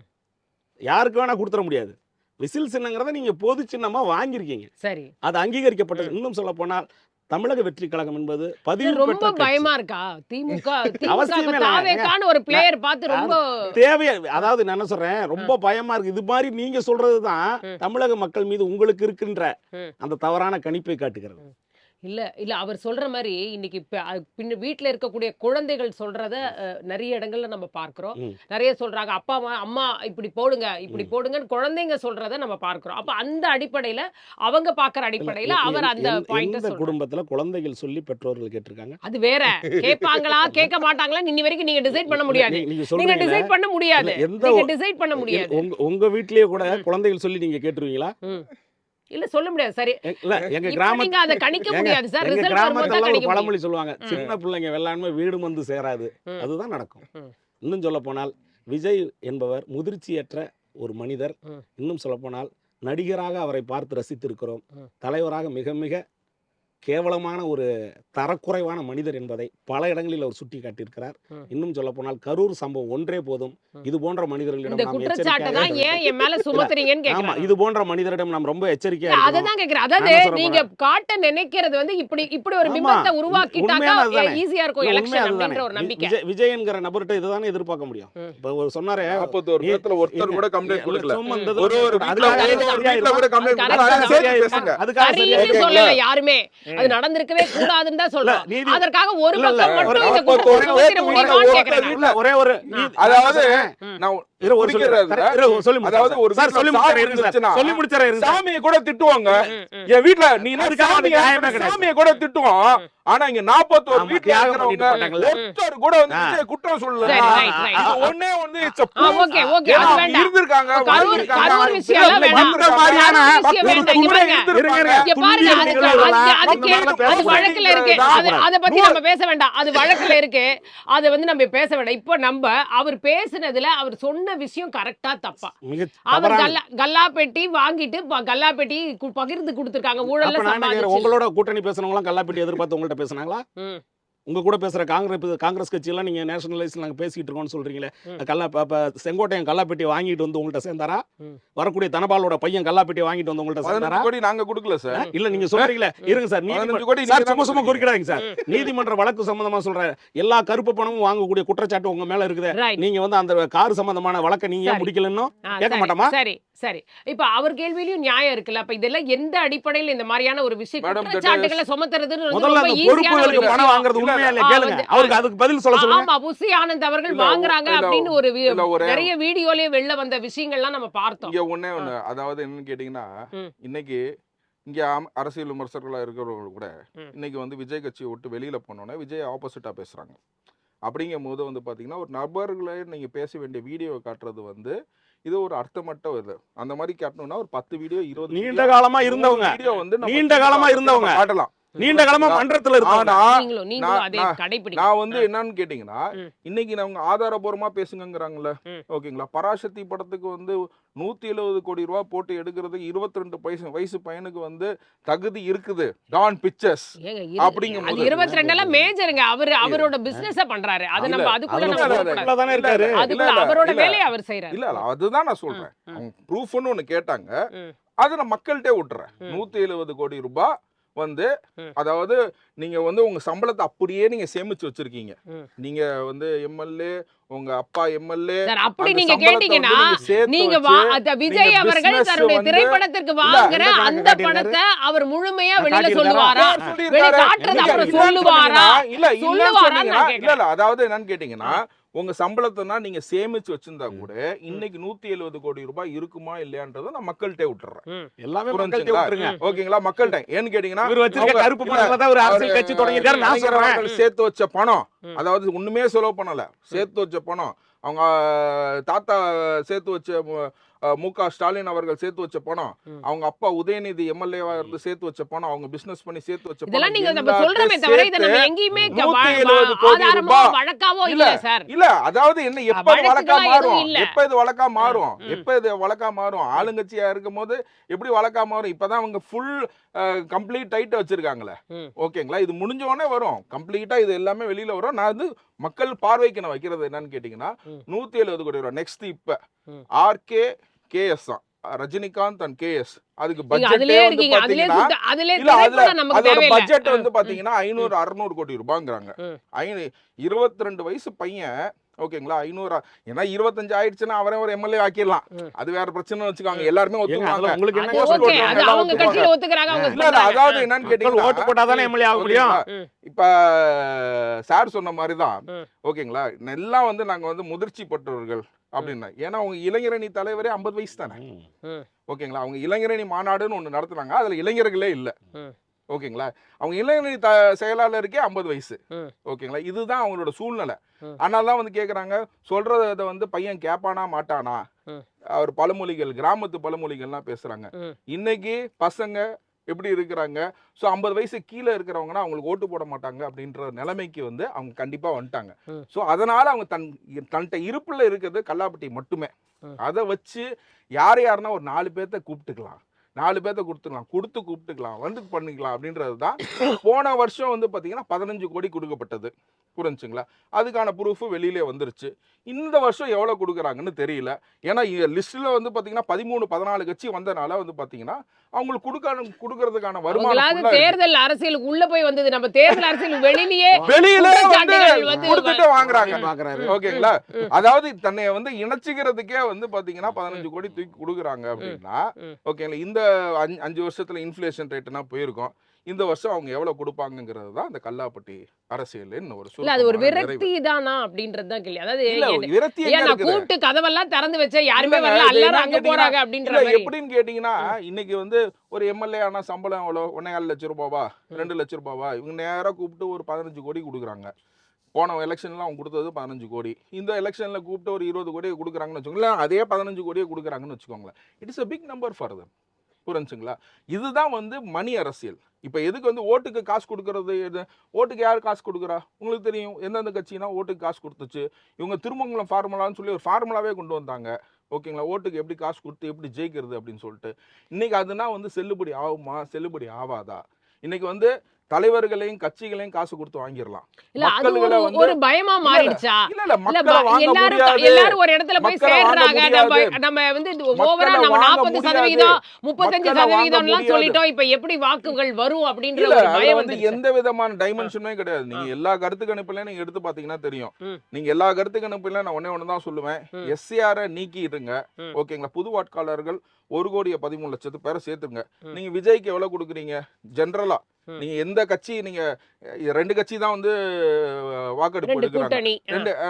யாருக்கு வேணா கொடுத்துட முடியாது. விசில் சின்னங்கிறத நீங்க பொது சின்னமா வாங்கியிருக்கீங்க, சரி. அது அங்கீகரிக்கப்பட்டது. இன்னும் சொல்ல போனால் தமிழக வெற்றி கழகம் என்பது இது பதிவு ரொம்ப பெற்ற கட்சி. பயமா இருக்கா? திமுக அவசியமே இல்ல. தாவேக்கான ஒரு பிளேயர் பார்த்து ரொம்ப தேவையா, அதாவது நான் என்ன சொல்றேன், ரொம்ப பயமா இருக்கு. இது மாதிரி நீங்க சொல்றதுதான் தமிழக மக்கள் மீது உங்களுக்கு இருக்கின்ற அந்த தவறான கணிப்பை காட்டுகிறது. இல்ல அவர் சொல்ற மாதிரி இன்னைக்கு பின்ன வீட்டுல இருக்கக்கூடிய குழந்தைகள் சொல்றத நிறைய இடங்கள்ல நம்ம பார்க்கிறோம். நிறைய சொல்றாங்க, அப்பா அம்மா இப்படி போடுங்கன்னு குழந்தைங்க சொல்றத நம்ம பார்க்கிறோம். அப்ப அந்த அடிப்படையில அவங்க பாக்குற அடிப்படையில அவர் அந்த பாயிண்ட் எந்த குடும்பத்துல குழந்தைகள் சொல்லி பெற்றோர்கள் கேட்டிருக்காங்க? அது வேற. கேட்பாங்களா கேட்க மாட்டாங்களா இன்னி வரைக்கும் நீங்க டிசைட் பண்ண முடியாது. நீங்க நீங்க சொல்றீங்க டிசைட் பண்ண முடியாது. நீங்க டிசைட் பண்ண முடியாது. உங்க வீட்லயே கூட குழந்தைகள் சொல்லி நீங்க கேட்டுருவீங்களா? இல்ல சொல்ல முடியாது. சரி, இல்ல எங்க இப்ப நீங்க அதை கணிக்க முடியாது சார். ரிசல்ட் வரும்போது தான் கிராமத்துல ஒரு கணிக்க முடியும். பழமொழி சொல்லுவாங்க, சின்ன பிள்ளைங்க வெள்ளாண்மை வீடு வந்து சேராது. அதுதான் நடக்கும். இன்னும் சொல்ல போனால் விஜய் என்பவர் முதிர்ச்சியற்ற ஒரு மனிதர். இன்னும் சொல்ல போனால் நடிகராக அவரை பார்த்து ரசித்திருக்கிறோம். தலைவராக மிக மிக கேவலமான ஒரு தரக்குறைவான மனிதர் என்பதை பல இடங்களில் அவர் சுட்டி காட்டியிருக்கிறார். இன்னும் சொல்ல போனால் கரூர் சம்பவம் ஒன்றே போதும், இது போன்ற மனிதர்களிடம் இந்த நாம் குற்றச்சாட்டை தான் எச்சரிக்கையாக ஏன் என் மேல சுமத்துறீங்கன்னு ஆமா, கேக்குறாங்க. இது போன்ற மனிதரிடம் நாம் ரொம்ப எச்சரிக்கையா இல்ல, இருக்கணும். அததான் கேக்குறேன். அதாவது நான் சொல்ல நீங்க காட்ட நினைக்கிறது வந்து இப்படி ஒரு பிம்பத்தை உருவாக்கிட்டாக்கா உண்மையான அதுதானே. ஈஸியா இருக்கும் உண்மை எலெக்ஷன் அதுதானே. அப்படின்ற ஒரு நம்பிக்கை. விஜய் என்கிற நபர்கிட்ட இதுதானே எதிர்பார்க்க முடியும். இப்ப ஒரு சொன்னாரே 41 பேர்த்துல ஒருத்தர் கூட கம்ப்ளைண்ட் கொடுக்கல. சுமந்தது ஒரு அதுக்காக வீட்ல சரியா கூட கம்ப்ளைண்ட் correct கொடுக்கல. தான். சேர்த்து பேசுங்க. அதுக்காக சரியா சரின்னு இருக்கும். சொல்லல யாருமே. அது நடந்திருக்கவே கூடாதுன்னு தான் சொல்றோம். நீதி- அதற்காக ஒரு இல்ல, இல்ல, பக்கம் மட்டும் இந்த ஒரு குற்றத்தை சுமத்திட முடியுமான்னு ஒருத்தர் கேக்குறேன். இல்ல, ஒரே ஒரு அதாவது நான் இரு, ஒரு குறிக்கிறது சொல்லி அதாவது ஒரு சார், வீட்ல சொல்லி சாமி முடிச்சறேன் இருந்துச்சுன்னா, சொல்லி முடிச்சறேன் சாமியை கூட திட்டுவாங்க. என் வீட்ல நீ என்ன அதுக்காக அது சாமியை நியாயமே கிடையாது. சாமியை கூட திட்டுவோம். ஆனா இங்க 41 ஆமா, வீட்ல தியாகம் இருக்கிறவங்க பண்ணிட்டு போட்டாங்கல்ல. ஒருத்தர் கூட வந்து விஜய் குற்றம் சொல்லல. சரி, right, right. இது ஒண்ணே வந்து it's a ah, proof. okay, okay, ஏன்னா அது அவங்க வேண்டாம். இருந்திருக்காங்க, கரூர் வாழ்ந்திருக்காங்க, விஷயம் எல்லாம் வேண்டாம். இந்த மாதிரியான கரூர் விஷயம் வேண்டாம். இங்க பாருங்க. இங்க பாருங்க, அது வழக்குல இருக்கு. அத பத்தி நம்ம பேச வேண்டாம். அது வழக்குல இருக்கு. அத வந்து நம்ம பேச வேண்டாம். இப்போ நம்ம அவர் பேசுனதுல அவர் சொன்ன விஷயம் கரெக்டா தப்பா? அவர் கல்லாப்பெட்டி வாங்கிட்டு கல்லாப்பெட்டி பகிர்ந்து கொடுத்திருக்காங்க ஊழல்ல சம்பாதிச்சு. உங்களோட கூட்டணி பேசுனவங்க எல்லாம் கல்லாப்பெட்டி எதிர்பார்த்து உங்கள்ட்ட பேசுனாங்களா? உங்க கூட பேசுற காங்கிரஸ் கட்சி எல்லாம் நீங்க நேஷனலைஸ் நாங்க பேசிட்டு இருக்கோம்னு சொல்றீங்களே, செங்கோட்டையன் கல்லாப்பெட்டி வாங்கிட்டு வந்து உங்கள்ட்ட சேர்ந்தாரா? வரக்கூடிய தனபாலோட பையன் கல்லாப்பெட்டி வாங்கிட்டு வந்து உங்கள்ட்ட சேர்ந்தாரா? 15 கோடி நாங்க கொடுக்கல சார். இல்ல, நீங்க சொல்றீங்களே, இருங்க சார், 15 கோடி சார் நீங்க சும்மா குறிக்கிறாங்க சார். நீதிமன்ற வழக்கு சம்பந்தமா சொல்ற எல்லா கருப்பு பணமும் வாங்கக்கூடிய குற்றச்சாட்டு உங்க மேல இருக்குது. Right. நீங்க வந்து அந்த கார் சம்பந்தமான வழக்கை நீங்க ஏன் முடிக்கலன்னு கேட்க மாட்டோமா? சரி சரி, இப்ப அவர் கேள்வியிலும் நியாயம் இருக்குல்ல. அப்ப இதெல்லாம் எந்த அடிப்படையில் இந்த மாதிரியான ஒரு விஷயம் குற்றச்சாட்டுகளை சுமத்துறதுன்னு முதல்ல அந்த பொறுப்புகளுக்கு பணம் வாங்குறது உண்மையா இல்ல கேளுங்க. அவருக்கு அதுக்கு பதில் சொல்ல சொல்லுங்க. ஆமா, புசி ஆனந்த் அவர்கள் வாங்குறாங்க அப்படின்னு ஒரு நிறைய வீடியோலயே வெளில வந்த விஷயங்கள்லாம் நம்ம பார்த்தோம். இங்க ஒண்ணே ஒண்ணு, அதாவது என்னன்னு கேட்டீங்கன்னா, இன்னைக்கு இங்க அரசியல் விமர்சகர்களா இருக்கிறவங்க கூட இன்னைக்கு வந்து விஜய் கட்சியை விட்டு வெளியில போனோன்னே விஜய் ஆப்போசிட்டா பேசுறாங்க. அப்படிங்கும் போது வந்து பாத்தீங்கன்னா ஒரு நபர்களை நீங்க பேச வேண்டிய வீடியோவை காட்டுறது வந்து இது ஒரு அர்த்தமற்ற இது. அந்த மாதிரி காட்டணும்னா ஒரு 10 வீடியோ 20 நீண்ட காலமா இருந்தவங்க வீடியோ வந்து நீண்ட காலமா இருந்தவங்க காட்டலாம். நீண்ட காலமா மன்றத்துல இருக்காங்க. நான் வந்து என்னன்னு கேட்டீங்கன்னா, இன்னைக்கு அவங்க ஆதாரபூர்வமா பேசுங்கிறாங்கல்ல, ஓகேங்களா? பராசக்தி படத்துக்கு வந்து 170 கோடி ரூபாய் போட்டு எடுக்கிறதுக்கு 22 வயசு பையனுக்கு வந்து தகுதி இருக்குது. டான் பிக்சர்ஸ் அப்படிங்கும்போது 22 எல்லாம் மேஜருங்க. அவரோட பிசினஸ் பண்றாரு. அது நம்ம அதுக்குள்ள நம்ம தானே இருக்காரு. அதுக்குள்ள அவரோட வேலையை அவர் செய்யறாரு. இல்ல அதுதான் நான் சொல்றேன். அவங்க ப்ரூஃப்னு ஒன்னு கேட்டாங்க. அதை நான் மக்கள்கிட்டே விட்டுறேன். 170 கோடி ரூபாய் வந்து அதாவது நீங்க வந்து உங்க சம்பளத்தை அப்படியே நீங்க சேமிச்சு வச்சிருக்கீங்க. நீங்க வந்து எம்எல்ஏ, உங்க அப்பா எம்எல்ஏ, அப்படி நீங்க கேட்டீங்கன்னா நீங்க விஜய் அவர்கள் தன்னுடைய திரைப்படத்திற்கு வாங்குற அந்த பணத்தை அவர் முழுமையா வெளியில சொல்லுவாரா, காட்டுறது அப்புறம் சொல்லுவாரா? இல்ல அதாவது என்னன்னு கேட்டீங்கன்னா உங்க சம்பளத்தை நீங்க சேமிச்சு வச்சிருந்தா கூட இன்னைக்கு 170 கோடி ரூபாய் இருக்குமா இல்லையான்றதை நான் மக்கள்கிட்ட விட்டுறேன். எல்லாமே மக்கள்கிட்ட விட்டுருங்க. ஓகேங்களா? மக்கள்கிட்ட ஏன்னு கேட்டீங்கன்னா இவர் வச்சிருக்க கருப்பு பணத்துல தான் ஒரு அரசியல் கட்சி தொடங்கிட்டாரு. நான் சொல்றேன் சேர்த்து வச்ச பணம், அதாவது ஒண்ணுமே செலவு பண்ணல, சேர்த்து வச்ச பணம், அவங்க தாத்தா சேர்த்து வச்ச மு.க. ஸ்டாலின் அவர்கள் சேர்த்து வச்ச பணம், அவங்க அப்பா உதயநிதி எம்எல்ஏவா இருந்து சேர்த்து வச்ச பணம், அவங்க பிசினஸ் பண்ணி சேர்த்து வச்ச இதெல்லாம் நீங்க நம்ம சொல்றமே தவிர இத நம்ம எங்கயுமே ஆதாரமோ வழக்காவோ இல்ல சார். இல்ல அதாவது என்ன எப்ப வழக்கா மாறும், எப்ப இது வழக்கா மாறும், எப்ப இது வழக்கா மாறும்? ஆளுங்கட்சியா இருக்கும்போது எப்படி வழக்கா மாறும்? இப்பதான் அவங்க ஃபுல் கம்ப்ளீட் டைட் வச்சிருக்காங்களே. ஓகேங்களா? இது முடிஞ்ச உடனே வரும், கம்ப்ளீட்டா இது எல்லாமே வெளியில வரும். நான் வந்து மக்கள் பார்வைக்கு நான் வைக்கிறது என்னன்னு கேட்டீங்கன்னா 170 கோடி ரூபாய் நெக்ஸ்ட் இப்ப ஆர்கே கேஎஸ் தான், ரஜினிகாந்த் அண்ட் கேஎஸ். அதுக்கு பட்ஜெட்டே வந்து பாத்தீங்கன்னா அதோட பட்ஜெட் வந்து பாத்தீங்கன்னா 500-600 கோடி ரூபாய்ங்கறாங்க. 22 வயசு பையன், ஓகேங்களா? 500, ஏன்னா 25 ஆயிடுச்சுன்னா அவரே ஒரு எம்எல்ஏ ஆக்கிடலாம், அது வேற பிரச்சனை வச்சுக்காங்க. எல்லாருமே ஒத்துக்குவாங்க. உங்களுக்கு என்ன அவங்க கட்சியில ஒத்துக்கறாங்க. அவங்க இல்ல அதாவது என்னன்னு கேட்டீங்கன்னா ஓட்டு போட்டா தானே எம்எல்ஏ ஆக முடியும். இப்ப சார் சொன்ன மாதிரி தான், ஓகேங்களா? எல்லாம் வந்து நாங்க வந்து முதிர்ச்சி பெற்றவர்கள் அப்படின்னா, ஏன்னா அவங்க இளைஞரணி தலைவரே 50 வயசு தானே. ஓகேங்களா? அவங்க இளைஞரணி மாநாடுன்னு ஒண்ணு நடத்துனாங்க, அதுல இளைஞர்களே இல்ல. ஓகேங்களா? அவங்க இளைஞரணி செயலாளருக்கே 50 வயசு. ஓகேங்களா? இதுதான் அவங்களோட சூழ்நிலை. அதனாலதான் வந்து கேக்குறாங்க, சொல்றத வந்து பையன் கேப்பானா மாட்டானா? அவர் பழமொழிகள், கிராமத்து பழமொழிகள்லாம் பேசுறாங்க. இன்னைக்கு பசங்க எப்படி இருக்கிறாங்க? ஸோ 50 வயசு கீழே இருக்கிறவங்கன்னா அவங்களுக்கு ஓட்டு போட மாட்டாங்க அப்படின்ற நிலைமைக்கு வந்து அவங்க கண்டிப்பா வந்துட்டாங்க. ஸோ அதனால அவங்க தன்கிட்ட இருப்புல இருக்கிறது கல்லாப்பட்டி மட்டுமே. அதை வச்சு யாருன்னா ஒரு 4 பேர்த்த கூப்பிட்டுக்கலாம், 4 பேர்த்த கூப்பிட்டுக்கலாம், வந்து பண்ணிக்கலாம் அப்படின்றது தான். போன வருஷம் வந்து பார்த்தீங்கன்னா 15 கோடி கொடுக்கப்பட்டது, புரிஞ்சுங்களா? அதுக்கான ப்ரூஃப் வெளியிலே வந்துருச்சு. இந்த வருஷம் எவ்வளோ கொடுக்குறாங்கன்னு தெரியல. ஏன்னா லிஸ்ட்டில் வந்து பார்த்தீங்கன்னா 13-14 கட்சி வந்தனால வந்து பார்த்தீங்கன்னா அவங்களுக்கு கொடுக்கறதுக்கான வருமானம் தேர்தல் அரசியலுக்கு உள்ள போய் வந்தது. நம்ம தேர்தல் அரசியல் வெளியிலே கொடுத்துட்டு வாங்குறாங்க. ஓகேங்களா? அதாவது தன்னை வந்து இணைச்சிக்கிறதுக்கே வந்து பார்த்தீங்கன்னா 15 கோடி தூக்கி கொடுக்குறாங்க அப்படின்னா, ஓகேங்களா? இந்த 5 வருஷத்துல இன்ஃப்ளேஷன் ரேட்னா போயிருக்கும். இந்த வருஷம் அவங்க எவ்வளவு கொடுப்பாங்கிறது தான் இந்த கல்லாப்பட்டி அரசியல். அது ஒரு விரக்தி தானா அப்படின்றது தான் கேள்வி. அதாவது கூப்பிட்டு கதவெல்லாம் திறந்து வச்சா யாருமே வரல, எல்லாரும் அங்க போறாங்க அப்படின்ற மாதிரி. எப்படின்னு கேட்டீங்கன்னா, இன்னைக்கு வந்து ஒரு எம்எல்ஏ ஆனா சம்பளம் எவ்வளவு? 1.25 லட்சம் ரூபாவா, 2 லட்சம் ரூபாவா? இவங்க நேரா கூப்பிட்டு ஒரு 15 கோடி கொடுக்குறாங்க. போன எலெக்ஷன்ல அவங்க கொடுத்தது 15 கோடி. இந்த எலெக்ஷன்ல கூப்பிட்டு ஒரு 20 கோடி கொடுக்குறாங்கன்னு வச்சுக்கோங்களேன். அதே 15 கோடியே கொடுக்குறாங்கன்னு வச்சுக்கோங்களேன். It is a big number for them. புரிஞ்சுங்களா? இதுதான் வந்து மணி அரசியல். இப்போ எதுக்கு வந்து ஓட்டுக்கு காசு கொடுக்கறது? ஓட்டுக்கு யார் காசு கொடுக்குறா? உங்களுக்கு தெரியும் எந்தெந்த கட்சினா ஓட்டுக்கு காசு கொடுத்துச்சு. இவங்க திருமங்கலம் ஃபார்முலான்னு சொல்லி ஒரு ஃபார்முலாவே கொண்டு வந்தாங்க. ஓகேங்களா? ஓட்டுக்கு எப்படி காசு கொடுத்து எப்படி ஜெயிக்கிறது அப்படின்னு சொல்லிட்டு. இன்னைக்கு அதுனா வந்து செல்லுபடி ஆகுமா, செல்லுபடி ஆகாதா? இன்னைக்கு வந்து தலைவர்களையும் கட்சிகளையும் காசு கொடுத்து வாங்கிடலாம். ஒரு பயமா மாறிடுச்சா? எல்லாரும் ஒரு இடத்துல போய் சேர்றாங்க. நம்ம வந்து ஓவரா நம்ம 40%, 35% சொல்லிட்டோம். இப்ப எப்படி வாக்குகள் வரும் அப்படின்ற ஒரு பயம் வந்து எந்த விதமான டைமென்ஷனுமே கிடையாது. நீங்க எல்லா கருத்து கணிப்புல நீங்க எடுத்து பாத்தீங்கன்னா தெரியும். நீங்க எல்லா கருத்து கணிப்புல நான் ஒண்ணே தான் சொல்லுவேன், எஸ்சிஆரை நீக்கிடுங்க. ஓகேங்களா? புது வாக்காளர்கள் 1,13,00,000 பேரை சேர்த்துங்க. நீங்க விஜய்க்கு எவ்வளவு கொடுக்குறீங்க? ஜெனரலா நீங்க எந்த கட்சி, நீங்க 2 கட்சி தான் வந்து வாக்கெடுப்பு எடுக்கிறாங்க.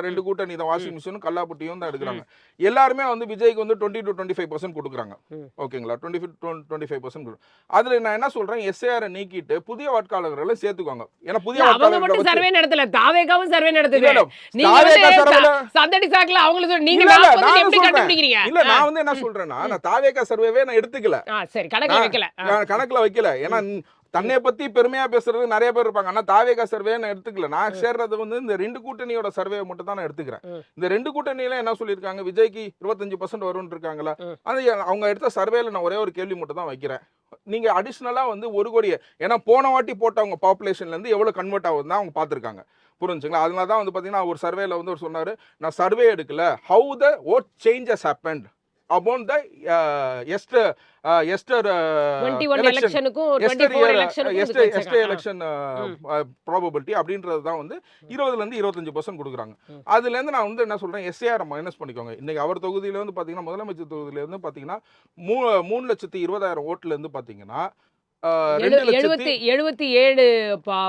ரெண்டு கூட்டணி தான், வாஷிங் மிஷினும் கல்லாப்பட்டியும் தான் எடுக்கிறாங்க. எல்லாருமே வந்து விஜய்க்கு வந்து 20 to 25% கொடுக்குறாங்க. ஓகேங்களா? 25% அதுல நான் என்ன சொல்றேன், எஸ்ஏஆரை நீக்கிட்டு புதிய வாக்காளர்களை சேர்த்துக்குவாங்க. ஏன்னா புதிய வாக்காளர்கள் சர்வே நடத்தல, தாவேகாவும் சர்வே நடத்துது. சந்தடி சாக்குல அவங்களுக்கு நீங்க எப்படி கண்டுபிடிக்கிறீங்க? இல்ல நான் வந்து என்ன சொல்றேன்னா, நான் தாவேகா சர்வேவே நான் எடுத்துக்கல. சரி, கணக்குல வைக்கல. ஏன்னா தன்னை பத்தி பெருமையா பேசுறது நிறைய பேர் இருப்பாங்க. ஆனா தாவேகா சர்வே நான் எடுத்துக்கல. நான் சேர்றது வந்து இந்த 2 கூட்டணியோட சர்வே மட்டும் தான் நான் எடுத்துக்கிறேன். இந்த 2 கூட்டணியில என்ன சொல்லியிருக்காங்க, விஜய்க்கு 25% வரும்னு இருக்காங்களா? அது அவங்க எடுத்த சர்வேல நான் ஒரே ஒரு கேள்வி மட்டும் தான் வைக்கிறேன். நீங்க அடிஷனலா வந்து 1 கோடி, ஏன்னா போன வாட்டி போட்டவங்க பாப்புலேஷன்ல இருந்து எவ்வளவு கன்வெர்ட் ஆகுது தான் அவங்க பாத்துருக்காங்க. புரிஞ்சுங்களா? அதனால தான் வந்து பாத்தீங்கன்னா ஒரு சர்வேல வந்து சொன்னாரு, நான் சர்வே எடுக்கல, how the vote changes happened. upon the Esther 21 election. எலெக்ஷனுக்கும் Esther 24 எலெக்ஷனுக்கும் election probability அப்படின்றது தான் வந்து 20% 25% கொடுக்குறாங்க. அதுலேருந்து நான் வந்து என்ன சொல்கிறேன், SAR மைனஸ் பண்ணிக்கோங்க. இன்றைக்கி அவர் தொகுதியில் வந்து பார்த்தீங்கன்னா, முதலமைச்சர் தொகுதியில் வந்து பார்த்தீங்கன்னா 3,20,000 ஓட்டுலேருந்து பார்த்தீங்கன்னா 77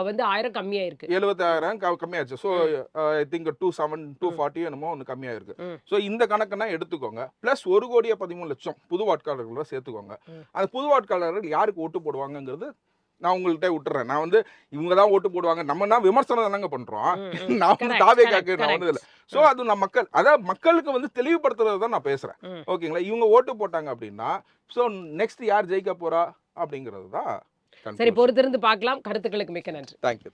வந்து 1000 கம்மியா இருக்கு. 70,000 கம்மியாச்சு. ஸோ ஐ திங்க் 240 என்னமோ ஒன்று கம்மியாக இருக்கு. ஸோ இந்த கணக்குனா எடுத்துக்கோங்க. ப்ளஸ் 1,13,00,000 புது வாக்காளர்களை சேர்த்துக்கோங்க. அந்த புது வாக்காளர்கள் யாருக்கு ஓட்டு போடுவாங்கங்கிறது நான் உங்கள்கிட்ட விட்டுறேன். நான் வந்து இவங்க தான் ஓட்டு போடுவாங்க, நம்ம தான் விமர்சனம் தானங்க பண்றோம். நான் வந்து தாவேக்காக்கு நான் வந்து இல்லை. ஸோ அது நான் மக்களுக்கு வந்து தெளிவுபடுத்துறது தான் நான் பேசுறேன். ஓகேங்களா? இவங்க ஓட்டு போட்டாங்க அப்படின்னா ஸோ நெக்ஸ்ட் யார் ஜெயிக்க போறா அப்படிங்கிறது தான். சரி, பொறுத்திருந்து பார்க்கலாம். கருத்துக்களுக்கு மிக்க நன்றி. தேங்க்யூ.